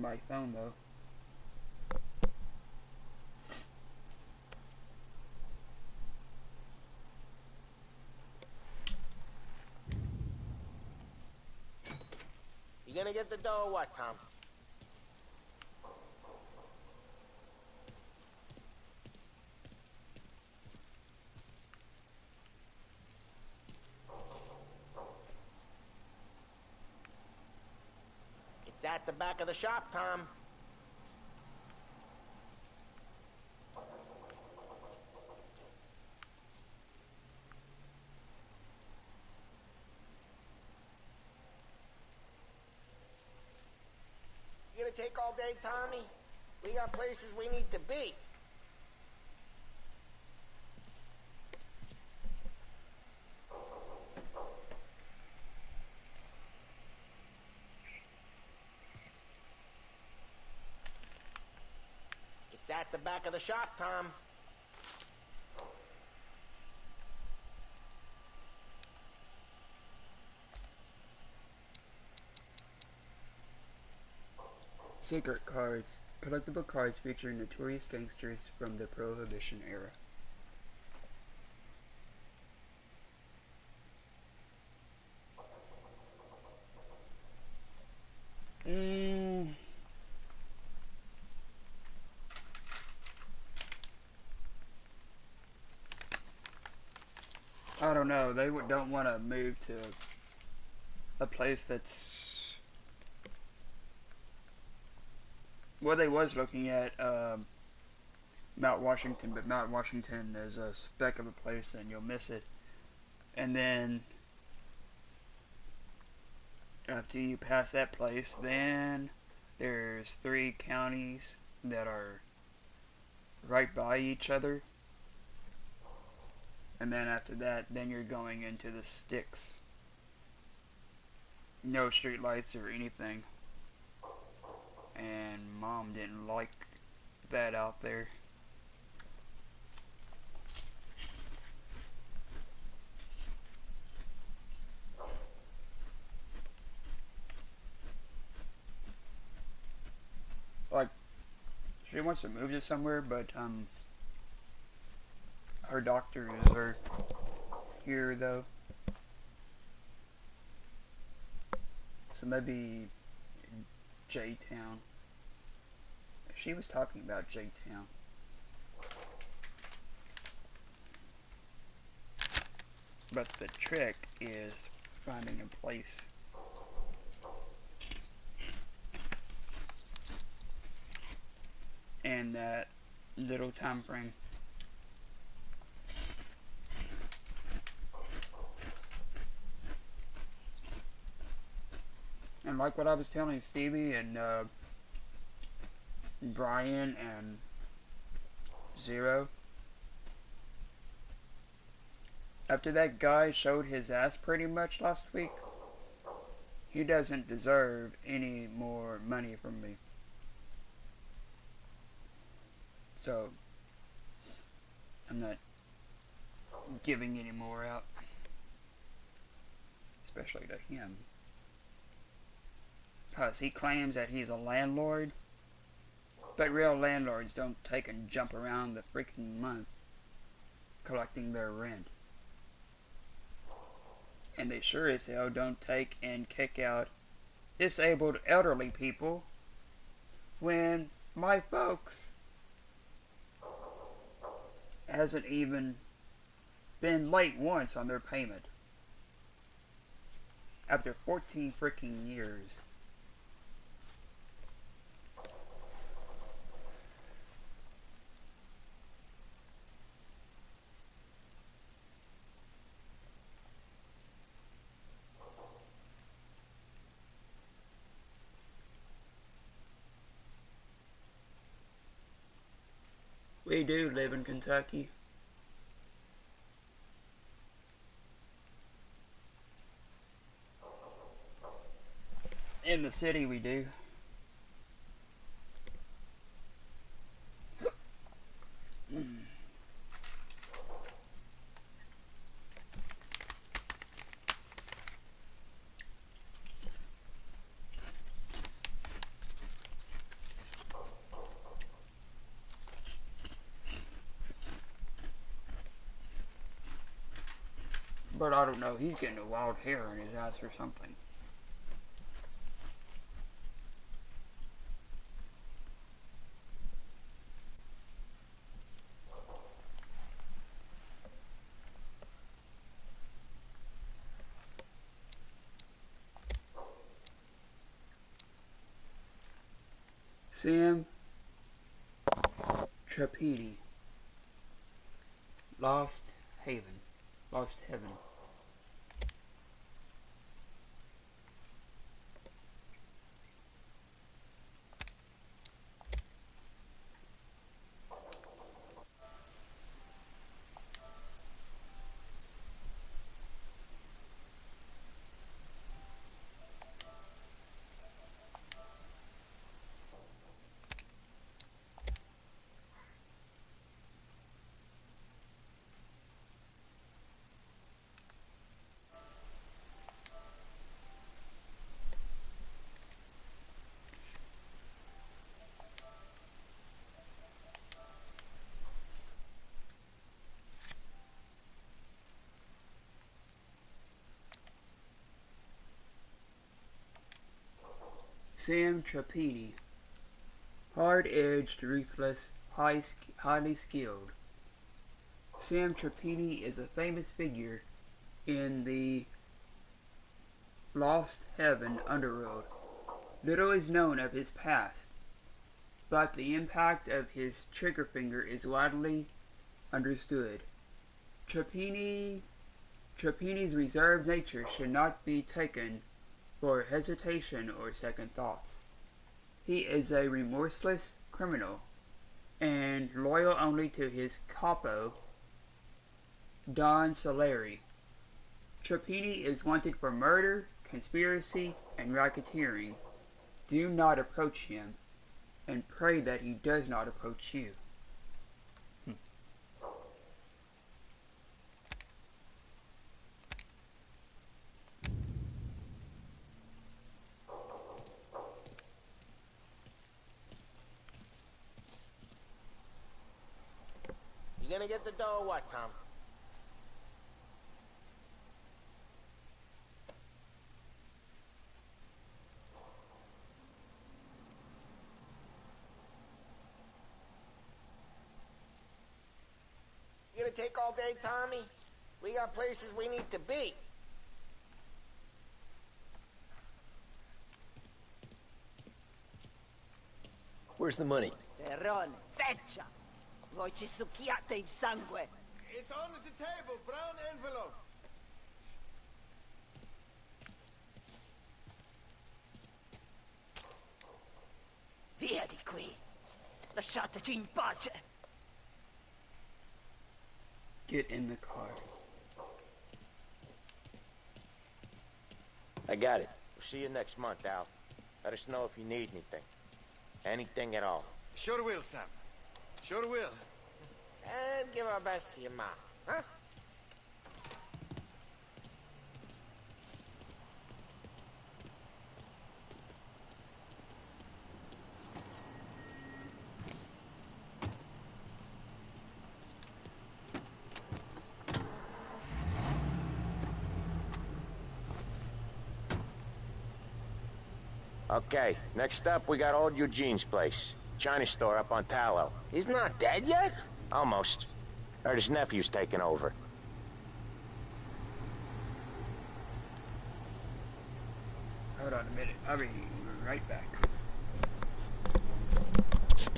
my phone though. You gonna get the dough or what, Tom? It's at the back of the shop, Tom. You gonna take all day, Tommy? We got places we need to be. It's at the back of the shop, Tom. Secret cards. Collectible cards featuring notorious gangsters from the Prohibition era. I don't know. They don't want to move to a place that's... Well, they was looking at Mount Washington, but Mount Washington is a speck of a place and you'll miss it. And then after you pass that place, then there's 3 counties that are right by each other. And then after that, then you're going into the sticks. No street lights or anything. And Mom didn't like that out there. Like, she wants to move to somewhere, but her doctors are here though. So maybe J-Town. She was talking about J-Town. But the trick is finding a place. In that little time frame. And like what I was telling Stevie and Brian and Zero, after that guy showed his ass pretty much last week, he doesn't deserve any more money from me. So, I'm not giving any more out. Especially to him. Because he claims that he's a landlord. But real landlords don't take and jump around the freaking month collecting their rent. And they sure as hell don't take and kick out disabled elderly people when my folks hasn't even been late once on their payment. After 14 freaking years. We do live in Kentucky. In the city we do. But I don't know, he's getting a wild hair in his ass or something. Sam Trapani. Lost Haven. Lost Heaven. Sam Trapani. Hard-edged, ruthless, highly skilled. Sam Trapani is a famous figure in the Lost Heaven underworld. Little is known of his past, but the impact of his trigger finger is widely understood. Trapani's reserved nature should not be taken for hesitation or second thoughts. He is a remorseless criminal and loyal only to his capo, Don Solari. Trapani is wanted for murder, conspiracy, and racketeering. Do not approach him, and pray that he does not approach you. You gonna get the dough or what, Tom? You gonna take all day, Tommy? We got places we need to be. Where's the money? Terrone, feccia! Voi ci succhiate il sangue! It's on the table, brown envelope. Via di qui! Lasciateci in pace! Get in the car. I got it. We'll see you next month, Al. Let us know if you need anything. Anything at all. Sure will, Sam. Sure will. And give our best to your ma, huh? Okay, next up we got old Eugene's place. China store up on Tallow. He's not dead yet? Almost. Heard his nephew's taking over. Hold on a minute. I'll be right back. Shit.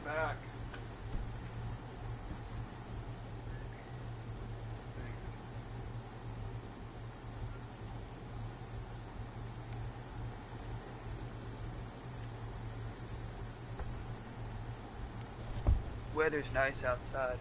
back. Weather's nice outside.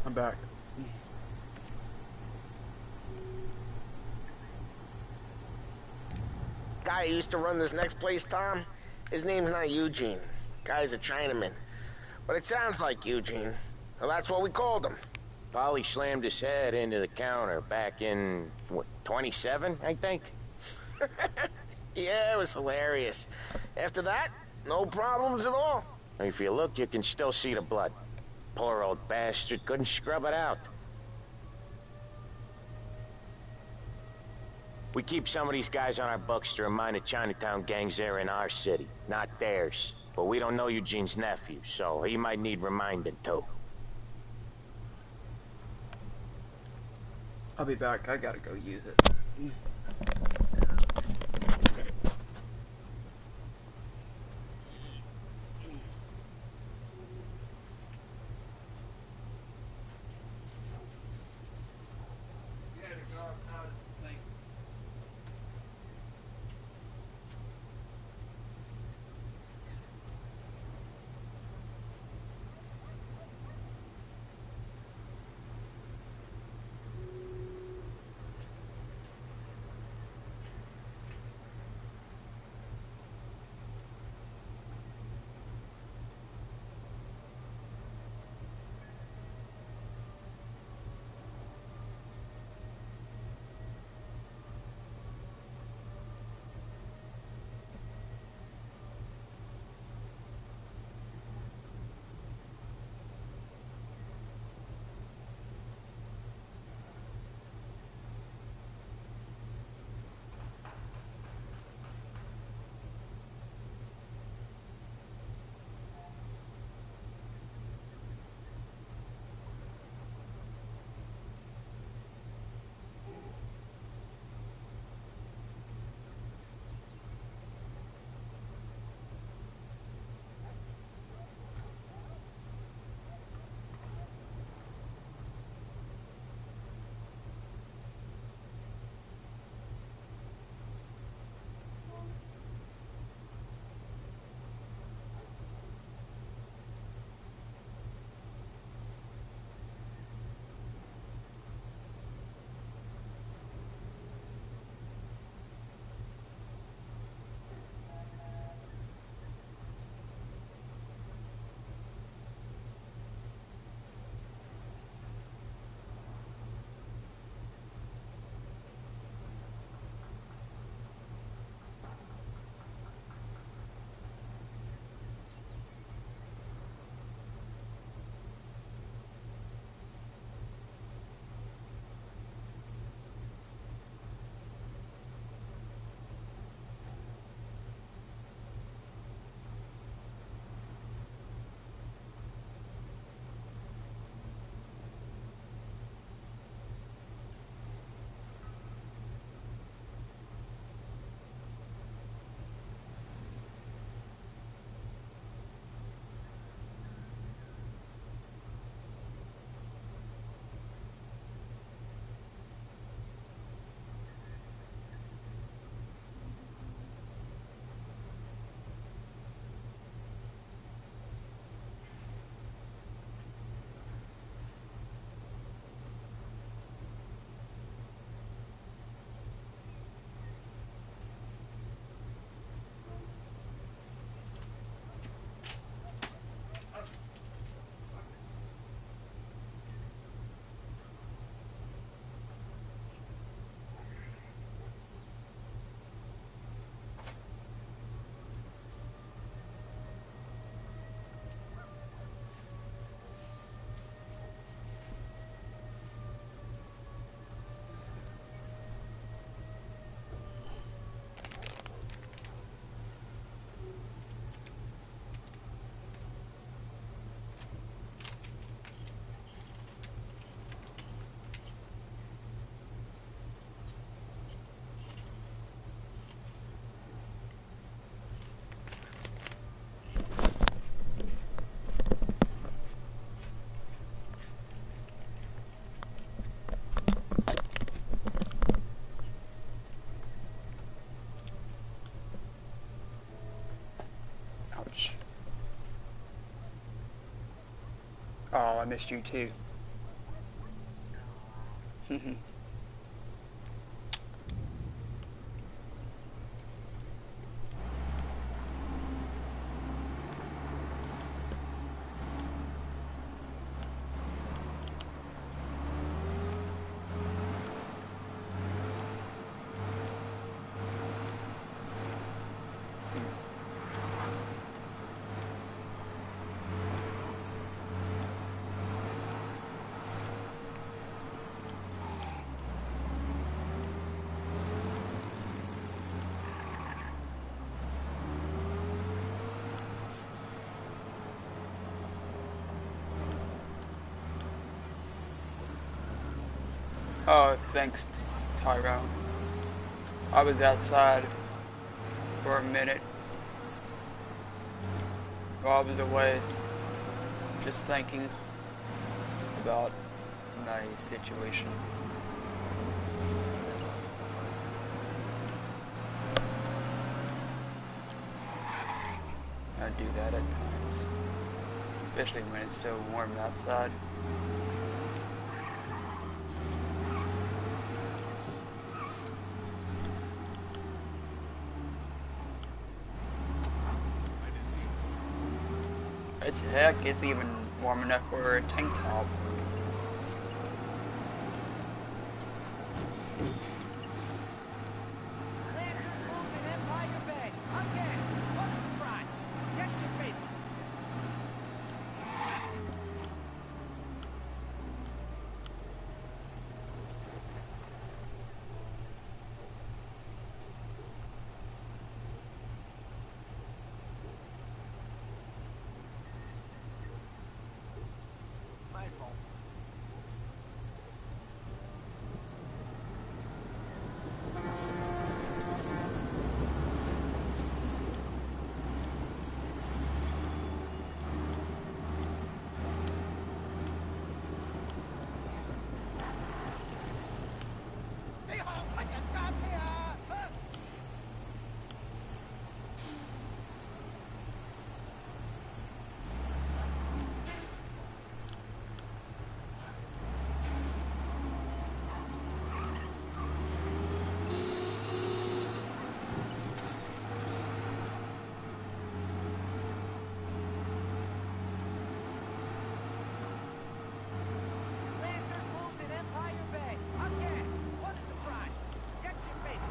I'm back. Guy who used to run this next place, Tom, his name's not Eugene. Guy's a Chinaman. But it sounds like Eugene. Well, that's what we called him. Polly slammed his head into the counter back in, what, 27, I think? Yeah, it was hilarious. After that, no problems at all. If you look, you can still see the blood. Poor old bastard couldn't scrub it out. We keep some of these guys on our books to remind the Chinatown gangs they're in our city, not theirs. But we don't know Eugene's nephew, so he might need reminding too. I'll be back. I gotta go use it. I missed you too. Oh, thanks, Tyrone. I was outside for a minute while I was away, just thinking about my situation. I do that at times, especially when it's so warm outside. Heck, it's even warm enough for a tank top. Lancers losing Empire Bay. Again. What a surprise. Get your paper. My fault. Lancers losing Empire Bay. Again. What a surprise. Get your paper.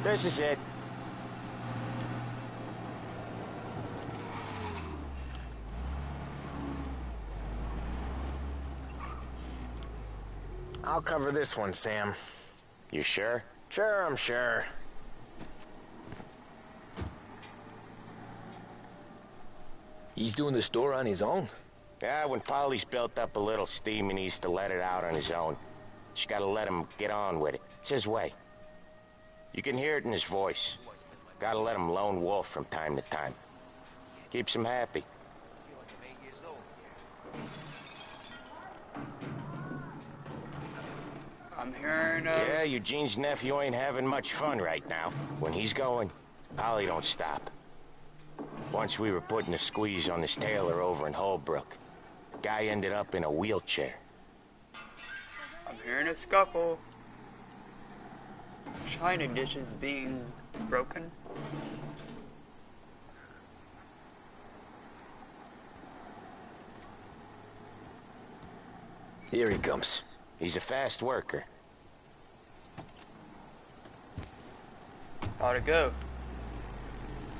This is it. I'll cover this one, Sam. You sure? Sure, I'm sure. He's doing the store on his own? Yeah, when Polly's built up a little steam, he needs to let it out on his own. Just gotta let him get on with it. It's his way. You can hear it in his voice. Gotta let him lone wolf from time to time. Keeps him happy. I feel like I'm 8 years old again. I'm hearing Yeah, Eugene's nephew ain't having much fun right now. When he's going, Polly don't stop. Once we were putting a squeeze on this tailor over in Holbrook. The guy ended up in a wheelchair. I'm hearing a scuffle. China dishes being broken. Here he comes. He's a fast worker. How'd it go?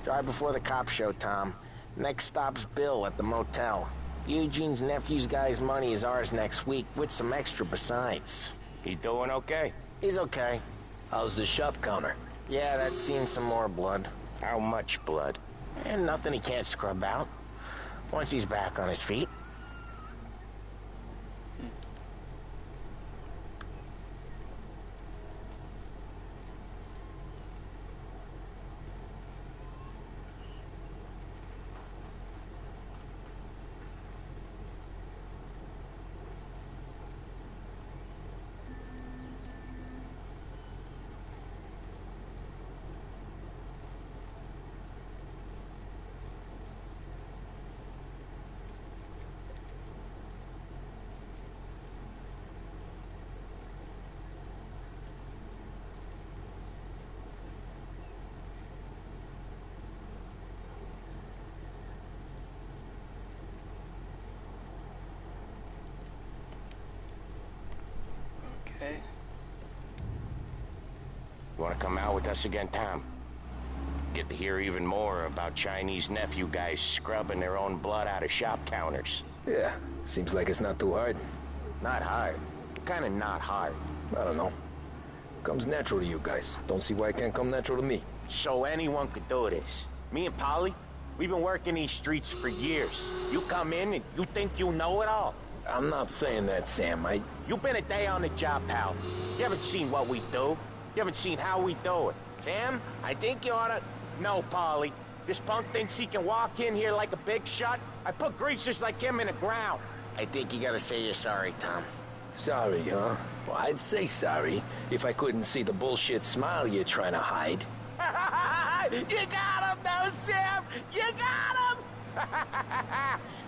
Drive before the cop show, Tom. Next stop's Bill at the motel. Eugene's nephew's guy's money is ours next week, with some extra besides. He doing okay? He's okay. How's the shop counter? Yeah, that's seen some more blood. How much blood? And nothing he can't scrub out. Once he's back on his feet. Okay. You want to come out with us again, Tom? Get to hear even more about Chinese nephew guys scrubbing their own blood out of shop counters. Yeah, seems like it's not too hard. Not hard. Kind of not hard. I don't know. Comes natural to you guys. Don't see why it can't come natural to me. So anyone could do this. Me and Polly, we've been working these streets for years. You come in and you think you know it all. I'm not saying that, Sam. You've been a day on the job, pal. You haven't seen what we do. You haven't seen how we do it. Sam, I think you oughta... No, Polly. This punk thinks he can walk in here like a big shot. I put greasers like him in the ground. I think you gotta say you're sorry, Tom. Sorry, huh? Well, I'd say sorry if I couldn't see the bullshit smile you're trying to hide. You got him, though, Sam! You got him!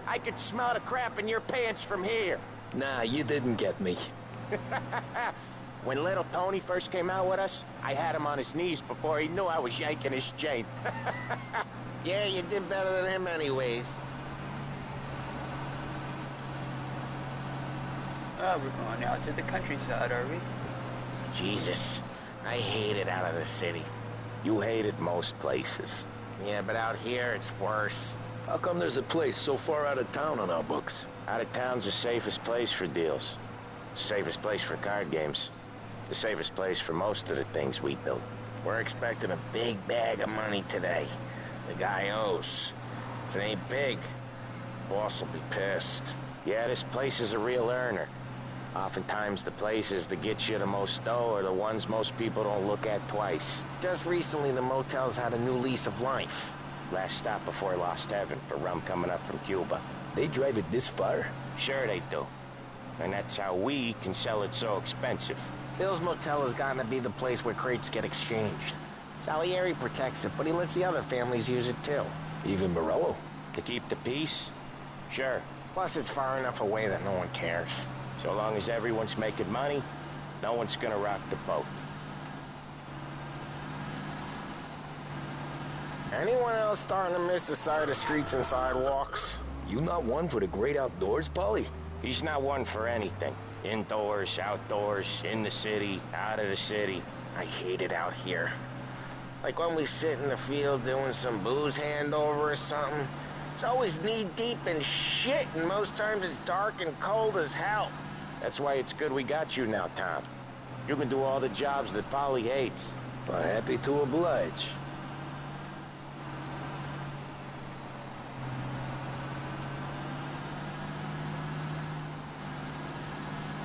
I could smell the crap in your pants from here. Nah, you didn't get me. When little Tony first came out with us, I had him on his knees before he knew I was yanking his chain. Yeah, you did better than him anyways. Oh, we're going out to the countryside, are we? Jesus, I hate it out of the city. You hate it most places. Yeah, but out here, it's worse. How come there's a place so far out of town on our books? Out of town's the safest place for deals. The safest place for card games. The safest place for most of the things we do. We're expecting a big bag of money today. The guy owes. If it ain't big, boss will be pissed. Yeah, this place is a real earner. Oftentimes the places that get you the most dough are the ones most people don't look at twice. Just recently, the motel's had a new lease of life. Last stop before Lost Heaven for rum coming up from Cuba. They drive it this far? Sure they do. And that's how we can sell it so expensive. Bill's Motel has gotten to be the place where crates get exchanged. Salieri protects it, but he lets the other families use it too. Even Morello? To keep the peace? Sure. Plus, it's far enough away that no one cares. So long as everyone's making money, no one's gonna rock the boat. Anyone else starting to miss the sight of streets and sidewalks? You not one for the great outdoors, Polly? He's not one for anything. Indoors, outdoors, in the city, out of the city. I hate it out here. Like when we sit in the field doing some booze handover or something. It's always knee-deep in shit, and most times it's dark and cold as hell. That's why it's good we got you now, Tom. You can do all the jobs that Polly hates. Well, happy to oblige.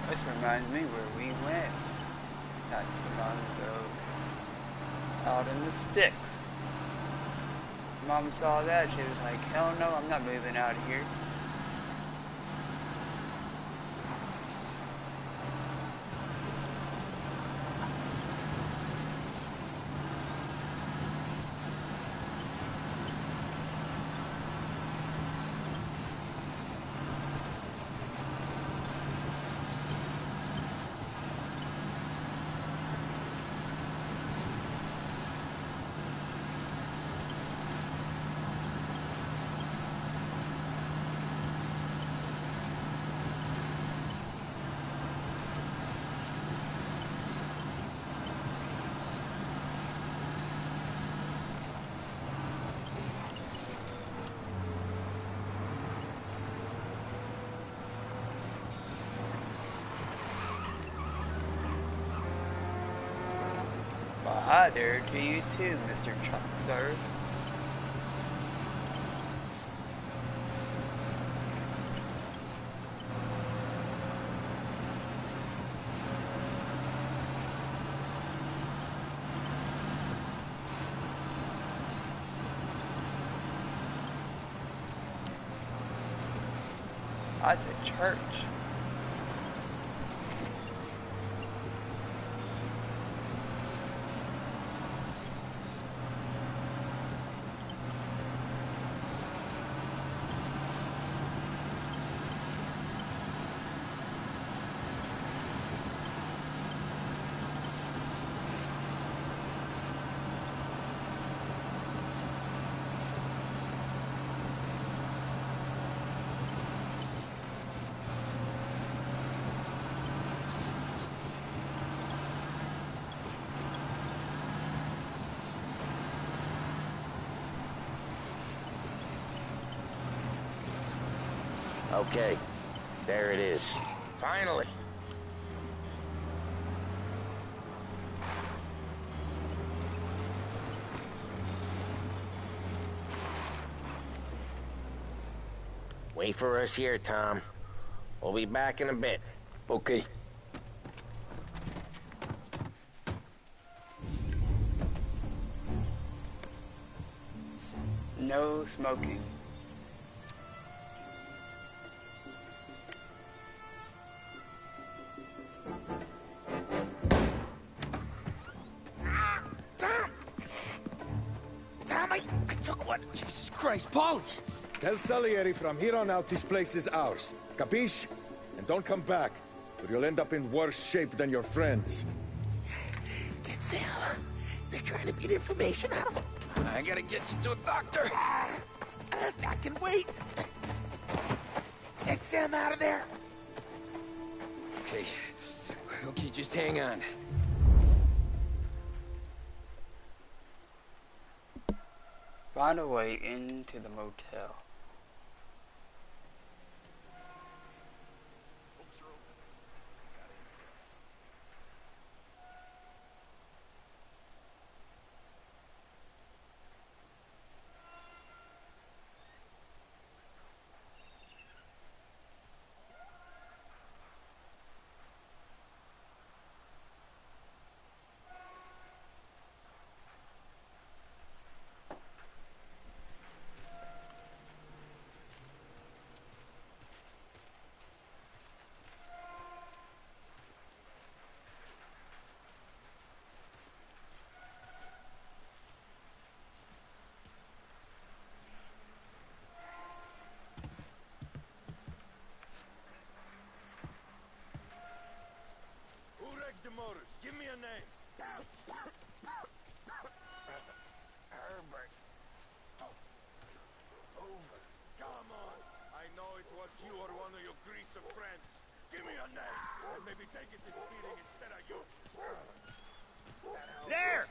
This reminds me where we went not too long ago. Out in the sticks. Mom saw that, she was like, hell no, I'm not moving out of here. Well, hi there to you too, Mr. Chuck, sir. I said church. Okay, there it is. Finally. Wait for us here, Tom. We'll be back in a bit. Okay. No smoking. I took one. Jesus Christ, Paulie! Tell Salieri from here on out this place is ours. Capiche? And don't come back, or you'll end up in worse shape than your friends. Get Sam. They're trying to beat information out of him. I gotta get you to a doctor. I can wait. Get Sam out of there. Okay. Okay, just hang on. Find a way into the motel. Give me a name. Herbert. Over. Come on. I know it was you or one of your greaser friends. Give me a name, and maybe they get this beating instead of you. There!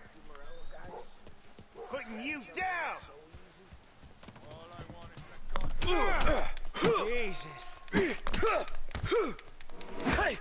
Putting you down! All I want is the gun. Jesus. Hey!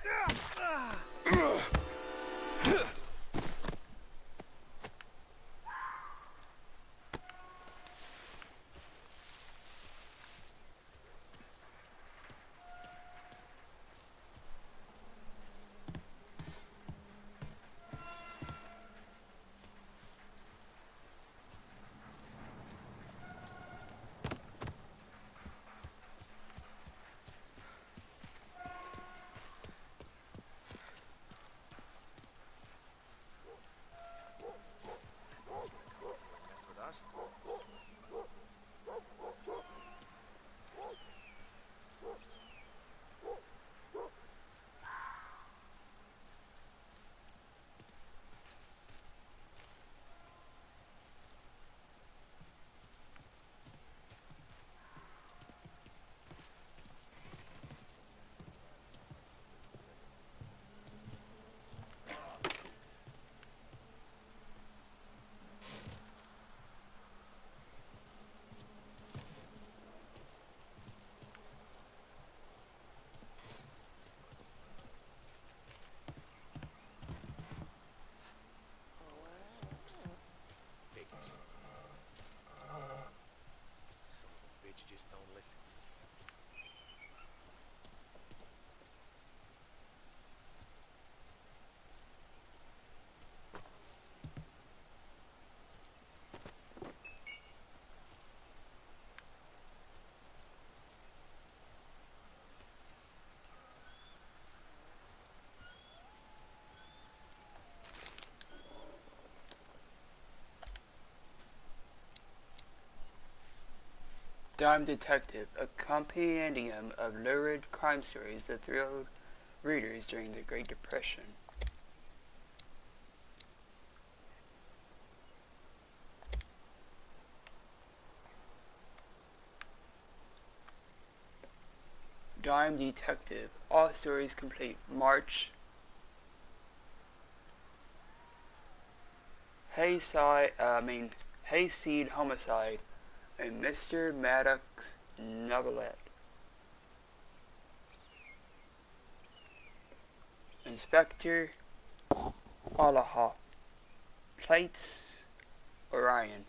Dime Detective, a compendium of lurid crime stories that thrilled readers during the Great Depression. Dime Detective, all stories complete. March. Hayseed Homicide, and Mr. Maddox Novelette. Inspector Alaha. Plates Orion.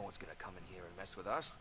one's gonna come in here and mess with us.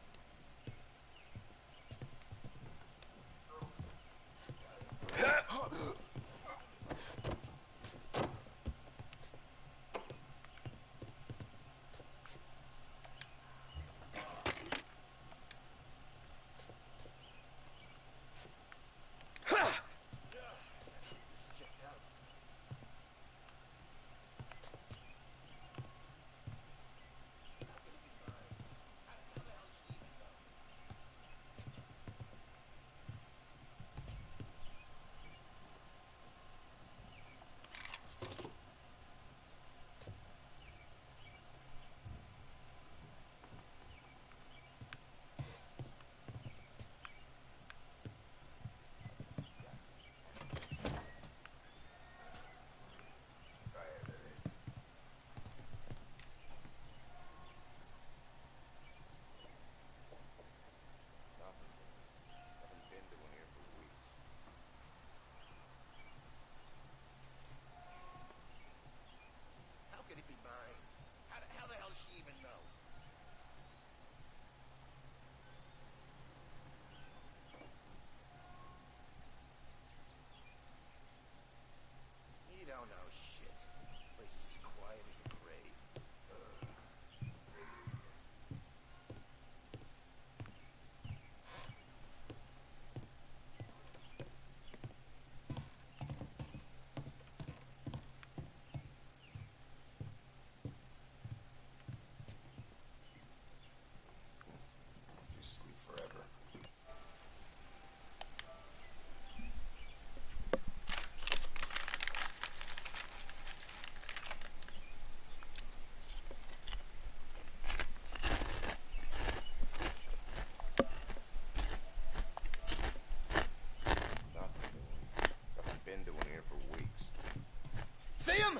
See him?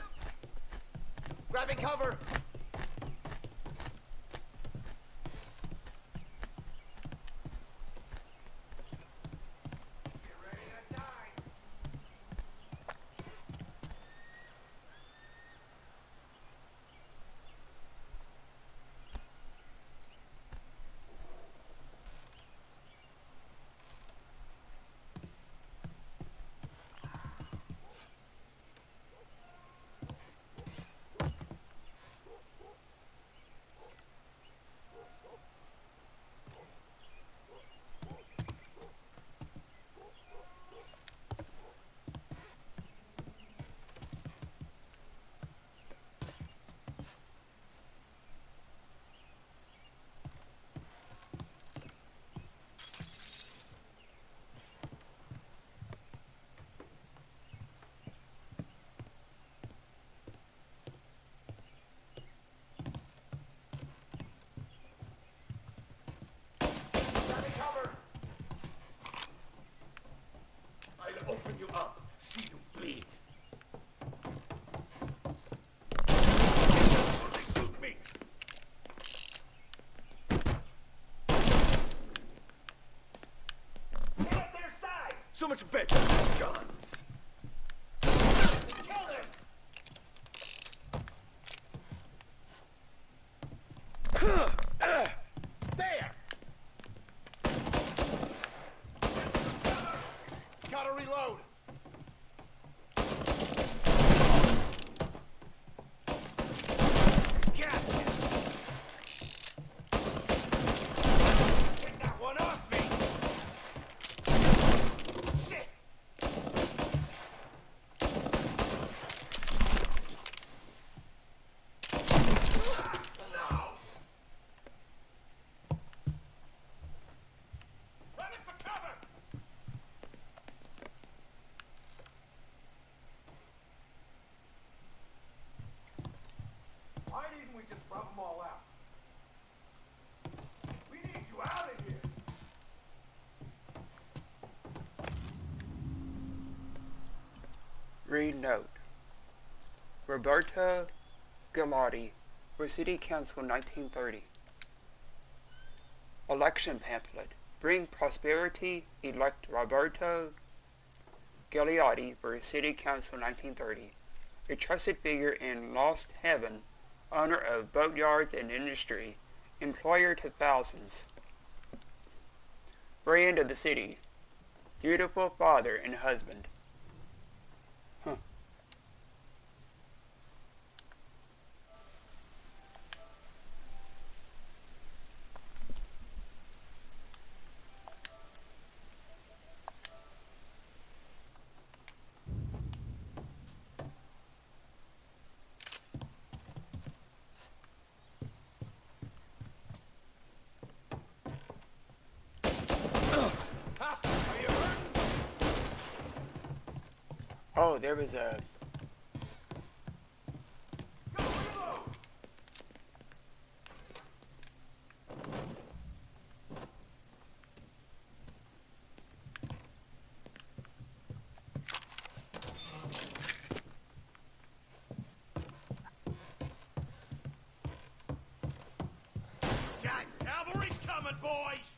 Grabbing cover. Open you up. See you bleed. Shoot me. Get up their side. So much better than guns. Kill them. There. Gotta reload. Why didn't we just rub them all out? We need you out of here! Read note. Roberto Gamatti for City Council 1930. Election pamphlet. Bring prosperity, elect Roberto Gagliotti for City Council 1930. A trusted figure in lost heaven, owner of boatyards and industry, employer to thousands. Brand of the city, dutiful father and husband. Huh. Oh, there was a... Cavalry's coming, boys!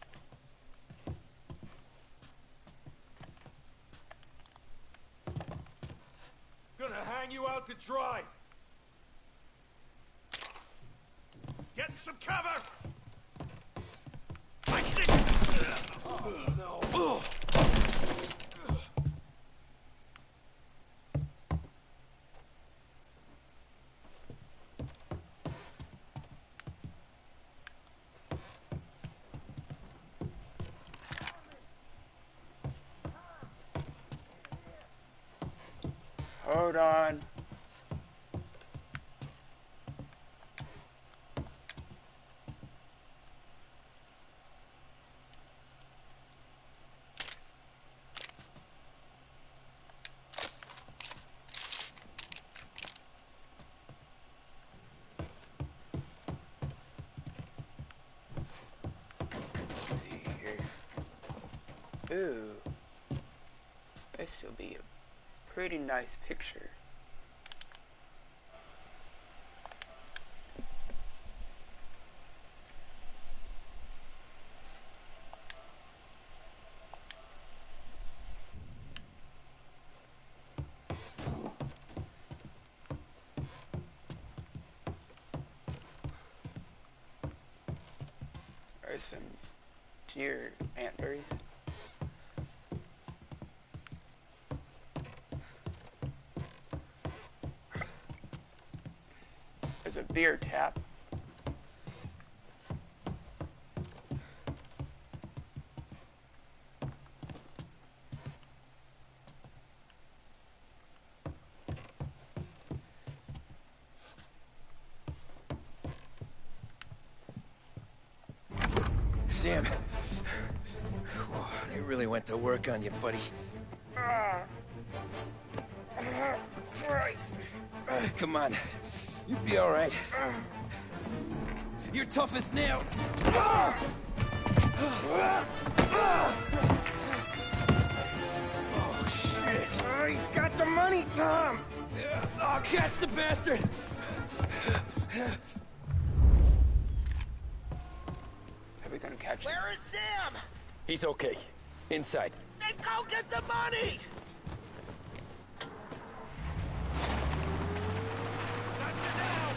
Gonna hang you out to dry. Get some cover! I see! Oh, no. Hold on. Let's see here. Ooh. This will be a pretty nice picture. There's some deer antlers. There's a beer tap. Sam, they really went to work on you, buddy. Christ. Come on, you'll be all right. You're tough as nails. Oh, shit. He's got the money, Tom. Oh, catch the bastard. Are we gonna catch him? Where is Sam? He's okay. Inside. Then go get the money! Gotcha now!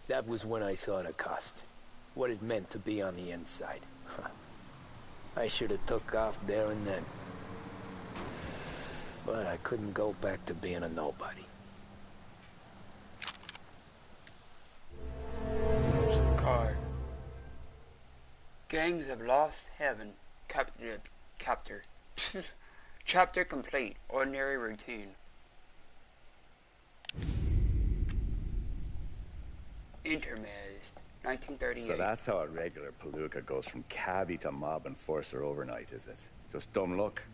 That was when I saw the cost. What it meant to be on the inside. I should have took off there and then. But I couldn't go back to being a nobody. There's the card. Gangs of Lost Heaven. Chapter. Chapter complete. Ordinary routine. Intermezd. 1938. So that's how a regular palooka goes from cabbie to mob enforcer overnight, is it? Just dumb luck?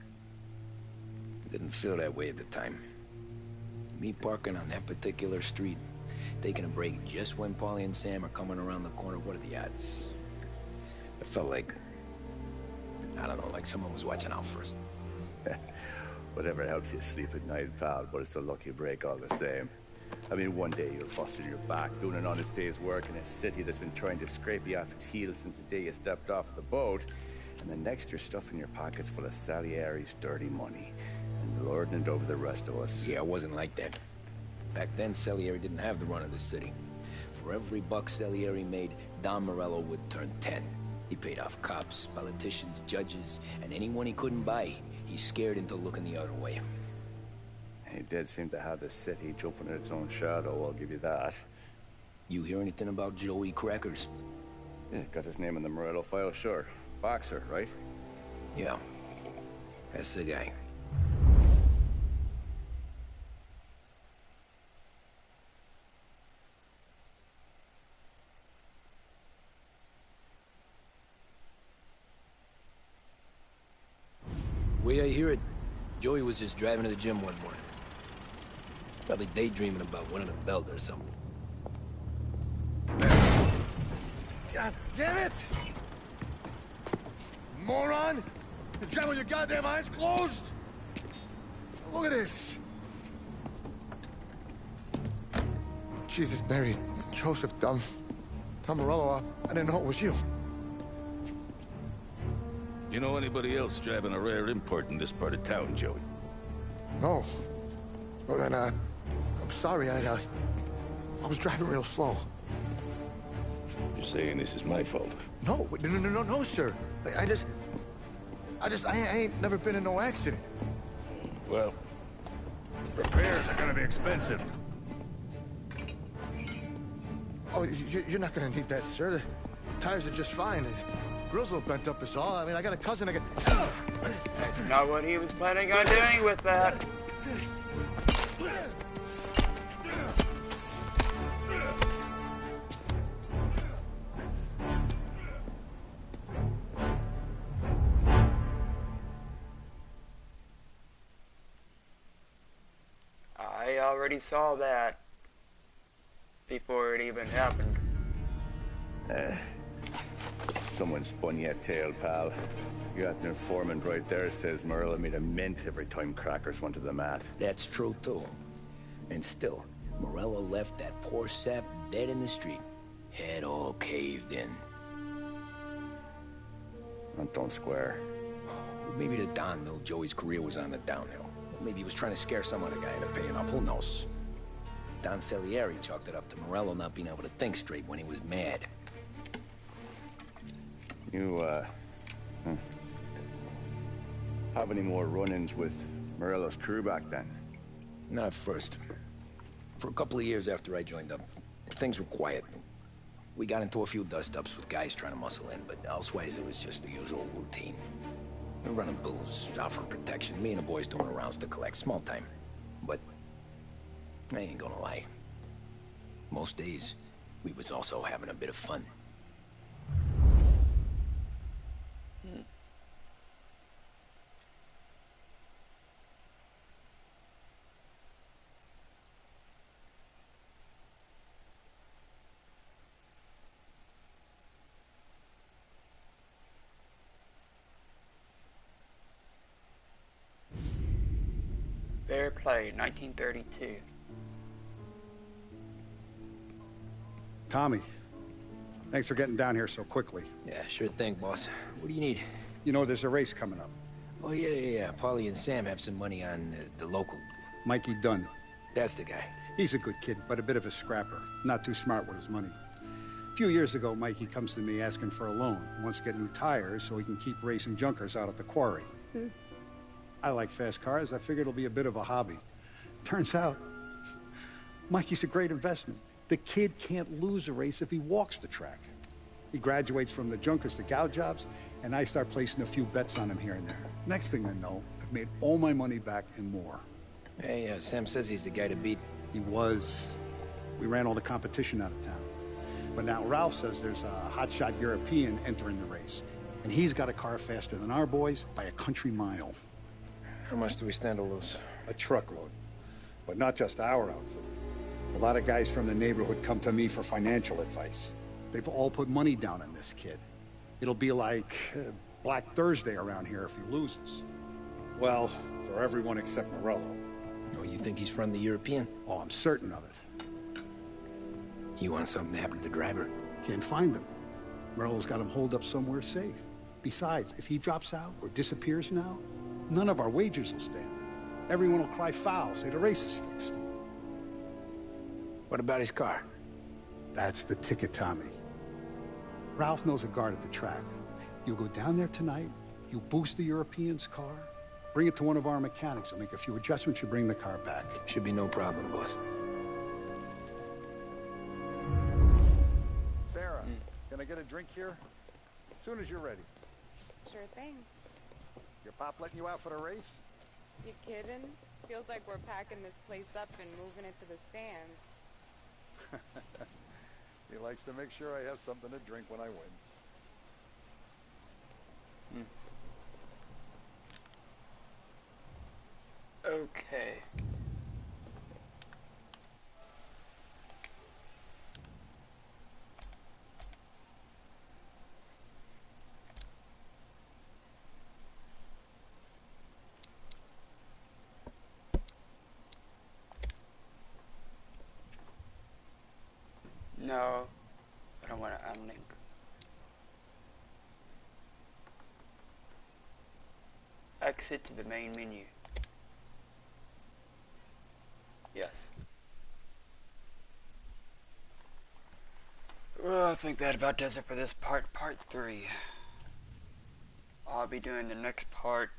Didn't feel that way at the time. Me parking on that particular street, taking a break just when Paulie and Sam are coming around the corner, what are the odds? It felt like, I don't know, like someone was watching out for us. Whatever helps you sleep at night, pal, but it's a lucky break all the same. I mean, one day you're busting your back, doing an honest day's work in a city that's been trying to scrape you off its heels since the day you stepped off the boat, and the next you're stuffing your pockets full of Salieri's dirty money and lording it over the rest of us. Yeah, it wasn't like that. Back then, Salieri didn't have the run of the city. For every buck Salieri made, Don Morello would turn 10. He paid off cops, politicians, judges, and anyone he couldn't buy, he scared into looking the other way. He did seem to have the city jumping in its own shadow, I'll give you that. You hear anything about Joey Crackers? Yeah, got his name in the Morello file, sure. Boxer, right? Yeah, that's the guy. Way I hear it, Joey was just driving to the gym one morning. Probably daydreaming about winning a belt or something. God damn it! Moron! You drive with your goddamn eyes closed? Look at this! Jesus, Mary, Joseph, Tom Morello, I didn't know it was you. You know anybody else driving a rare import in this part of town, Joey? No. Well, then, I'm sorry, I was driving real slow. You're saying this is my fault? No, no, sir. I ain't never been in no accident. Well, repairs are gonna be expensive. Oh, you're not gonna need that, sir. The tires are just fine. The grill's a little bent up is all. I mean, I got a cousin I can... That's not what he was planning on doing with that. I already saw that before it even happened. Someone spun you a tale, pal. You got an informant right there says Morello made a mint every time Crackers went to the mat. That's true, too. And still, Morello left that poor sap dead in the street. Head all caved in. That don't square. Maybe the Don knew Joey's career was on the downhill. Maybe he was trying to scare some other guy into paying up. Who knows? Don Salieri chalked it up to Morello not being able to think straight when he was mad. You, have any more run-ins with Morello's crew back then? Not at first. For a couple of years after I joined up, things were quiet. We got into a few dust-ups with guys trying to muscle in, but elsewise it was just the usual routine. We're running booze, offering protection, me and the boys doing rounds to collect, small time. But I ain't gonna lie. Most days, we was also having a bit of fun. Fair Play, 1932. Tommy, thanks for getting down here so quickly. Yeah, sure thing, boss. What do you need? You know, there's a race coming up. Oh, yeah. Paulie and Sam have some money on the local. Mikey Dunn. That's the guy. He's a good kid, but a bit of a scrapper. Not too smart with his money. A few years ago, Mikey comes to me asking for a loan. He wants to get new tires so he can keep racing junkers out at the quarry. I like fast cars. I figured it'll be a bit of a hobby. Turns out, Mikey's a great investment. The kid can't lose a race if he walks the track. He graduates from the junkers to gout jobs, and I start placing a few bets on him here and there. Next thing I know, I've made all my money back and more. Hey, Sam says he's the guy to beat. He was. We ran all the competition out of town. But now Ralph says there's a hotshot European entering the race, and he's got a car faster than our boys by a country mile. How much do we stand to lose? A truckload. But not just our outfit. A lot of guys from the neighborhood come to me for financial advice. They've all put money down on this kid. It'll be like Black Thursday around here if he loses. Well, for everyone except Morello. Oh, you think he's from the European? Oh, I'm certain of it. You want something to happen to the driver? Can't find him. Morello's got him holed up somewhere safe. Besides, if he drops out or disappears now, none of our wagers will stand. Everyone will cry foul, say the race is fixed. What about his car? That's the ticket, Tommy. Ralph knows a guard at the track. You go down there tonight, you boost the European's car, bring it to one of our mechanics. He'll make a few adjustments, you bring the car back. Should be no problem, boss. Sarah, can I get a drink here? As soon as you're ready. Sure thing. Your pop letting you out for the race? You kidding? Feels like we're packing this place up and moving it to the stands. He likes to make sure I have something to drink when I win. Okay. No, I don't want to unlink. Exit to the main menu. Yes. Well, I think that about does it for this part 3. I'll be doing the next part.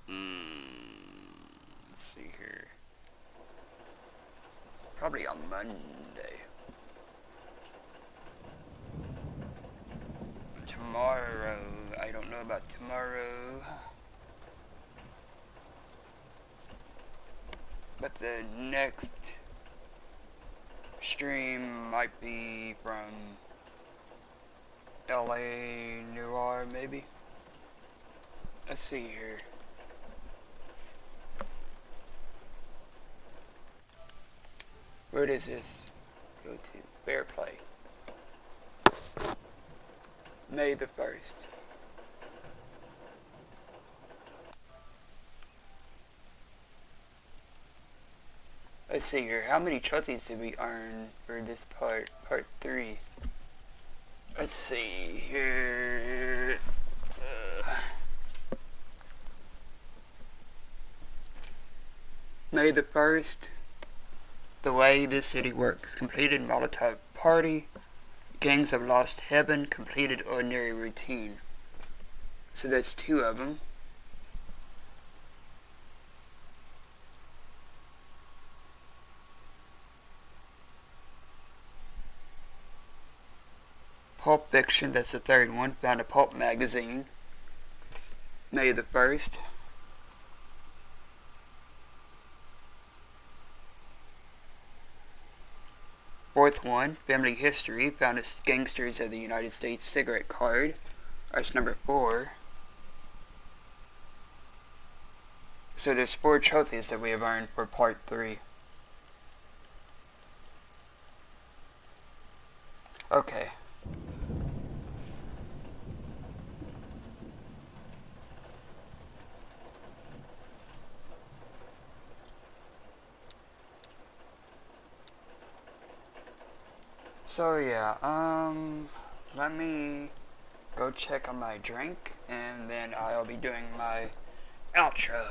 Let's see here. Probably on Monday. Tomorrow, I don't know about tomorrow. But the next stream might be from LA Noir, maybe. Let's see here. Where does this go to? Fair play. May the 1st. Let's see here. How many trophies did we earn for this part 3? Let's see here. May the 1st. The way this city works. Completed Molotov Party. Gangs of Lost Heaven. Completed Ordinary Routine. So that's 2 of them. Pulp Fiction, that's the 3rd one. Found a Pulp magazine. May the 1st. Fourth one, Family History. Found a Gangsters of the United States cigarette card. That's number 4. So there's 4 trophies that we have earned for part 3. Okay. So yeah, let me go check on my drink, and then I'll be doing my outro.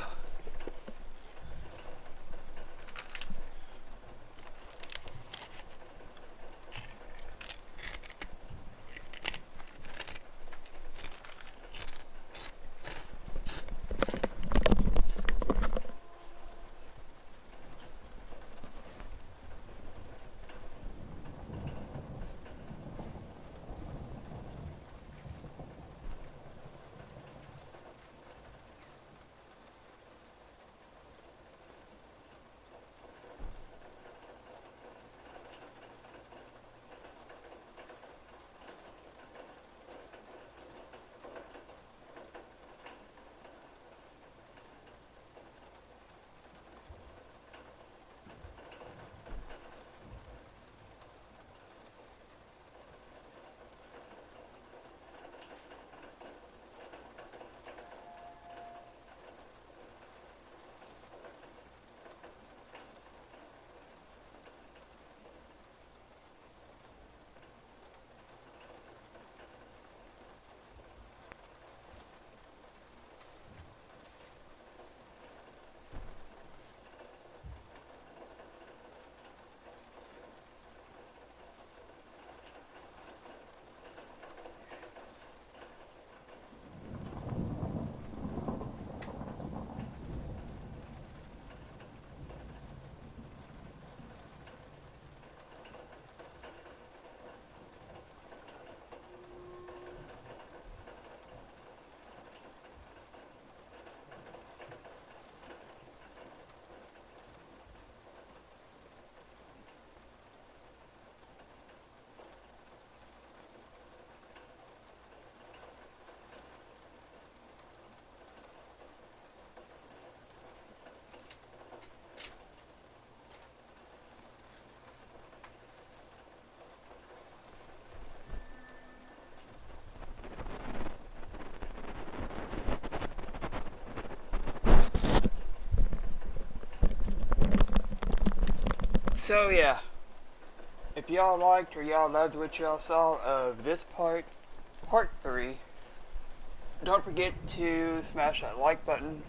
So yeah, if y'all liked or y'all loved what y'all saw of this part 3, don't forget to smash that like button.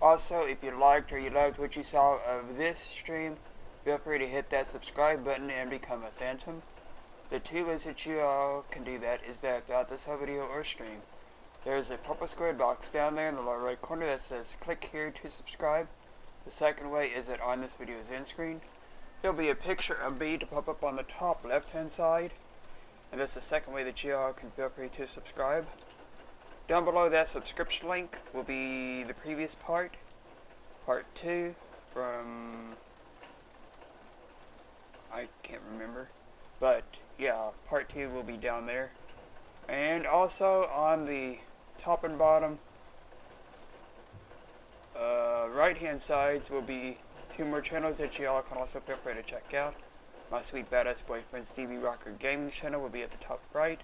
Also, if you liked or you loved what you saw of this stream, feel free to hit that subscribe button and become a phantom. The two ways that you all can do that is that throughout this whole video or stream, there's a purple squared box down there in the lower right corner that says click here to subscribe. The second way is that on this video's end screen, there'll be a picture of me to pop up on the top left hand side, and that's the second way that you all can feel free to subscribe. Down below that subscription link will be the previous part 2 from, I can't remember, but yeah, part 2 will be down there. And also on the top and bottom right hand sides will be 2 more channels that y'all can also feel free to check out. My sweet badass boyfriend Stevie Rocker Gaming channel will be at the top right.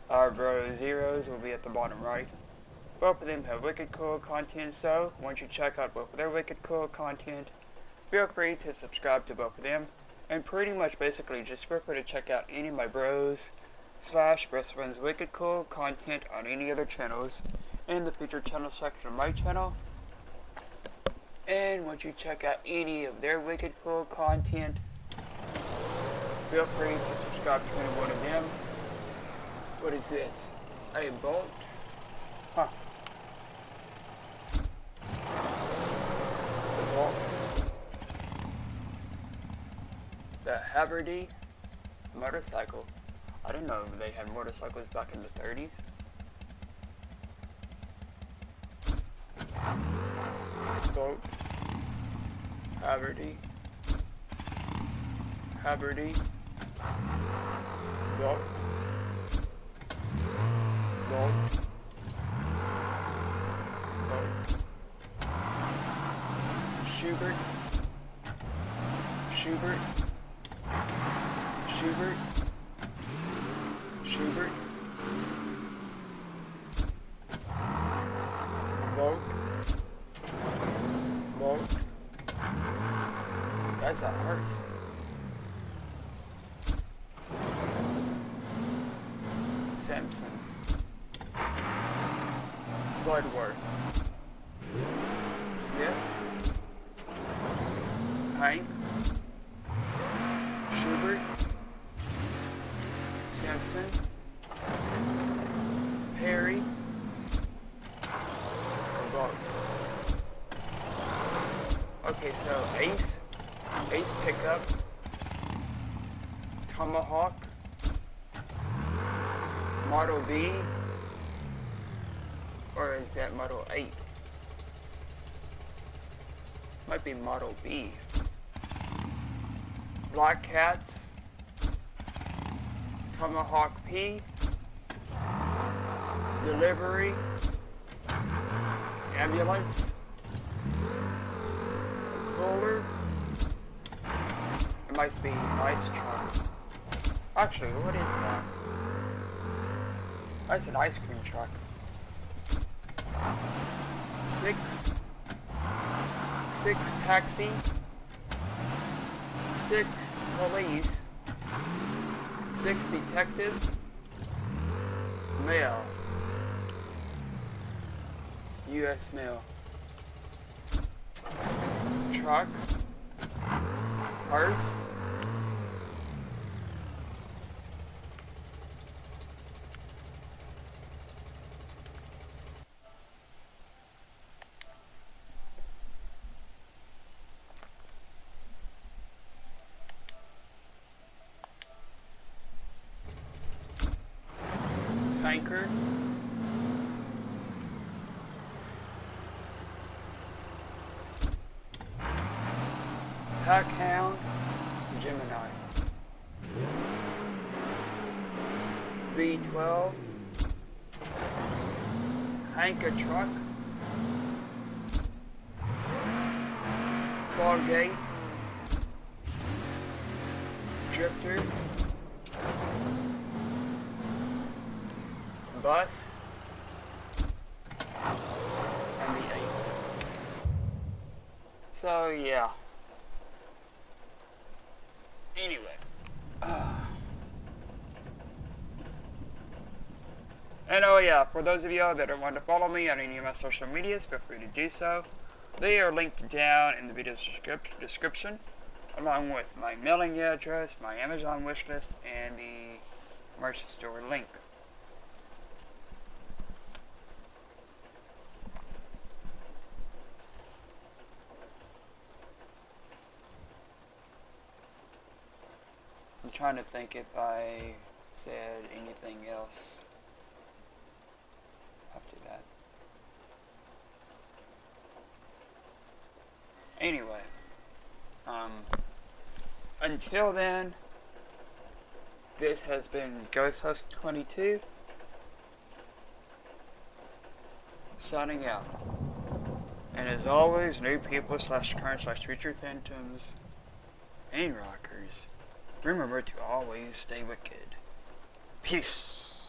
Our bro Zeros will be at the bottom right. Both of them have wicked cool content, so once you check out both of their wicked cool content, feel free to subscribe to both of them. And pretty much basically just feel free to check out any of my bros / best friends wicked cool content on any other channels in the featured channel section of my channel. And once you check out any of their wicked cool content, feel free to subscribe to any one of them. What is this? A bolt? Huh. The bolt. The Haverty motorcycle. I didn't know they had motorcycles back in the 30s. Bolt. Haverty. Haverty. Bolt. Bolt. Bolt. Schubert. Schubert. Schubert. Schubert. Bolt. Bolt. That's a Hearst. Samson. Bloodworth. Smith. Hank. Schubert. Sampson. Perry. Okay, so Ace pickup. Tomahawk. Model B. Or is that Model 8? Might be Model B. Black Cats. Tomahawk P. Delivery. Ambulance. Cooler. It might be ice truck. Actually, what is that? That's an ice cream truck. 6 taxi. 6 police. 6 detective. Mail. U.S. mail. Truck. Hearse. Tanker. Packhound. Gemini. V12. Hanker truck. Foggate. Drifter. Bus. And the Ace. So yeah. Anyway. And oh yeah, for those of y'all that want to follow me on any of my social medias, feel free to do so. They are linked down in the video description, along with my mailing address, my Amazon wishlist, and the merch store link. I'm trying to think if I said anything else after that. Anyway, until then, this has been Ghost Host 22, signing out. And as always, new people / current / future phantoms and rockers, remember to always stay wicked. Peace.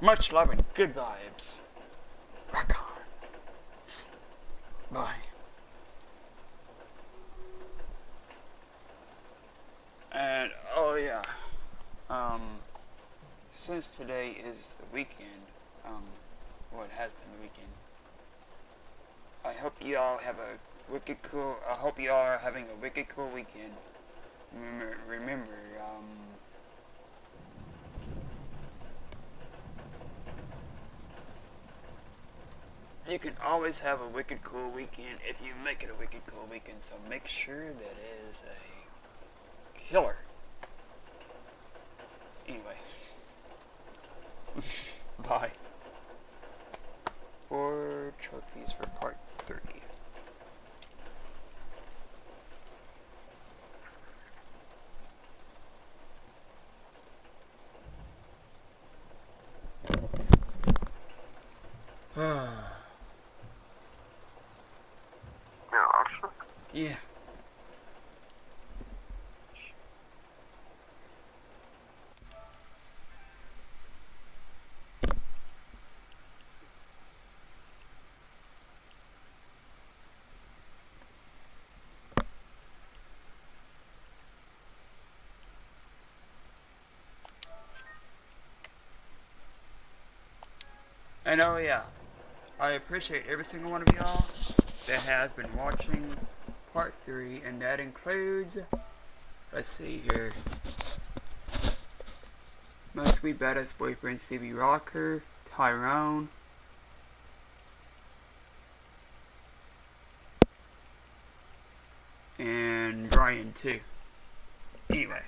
Much love and good vibes. Rock on. Bye. And oh yeah, since today is the weekend, well, it has been the weekend, I hope you all have a wicked cool, I hope you all are having a wicked cool weekend. Remember, you can always have a wicked cool weekend if you make it a wicked cool weekend, so make sure that it is a killer. Anyway. Bye. For trophies for part 30. Yeah. And oh yeah, I appreciate every single one of y'all that has been watching part 3, and that includes, let's see here, my sweet badass boyfriend Stevie Rocker, Tyrone, and Brian too. Anyway,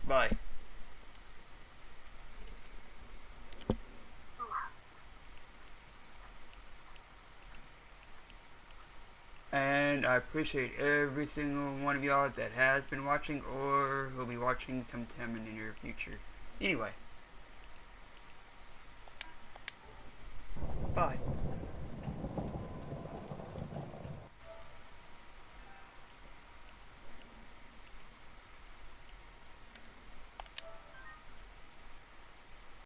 bye. And I appreciate every single one of y'all that has been watching or will be watching sometime in the near future. Anyway. Bye.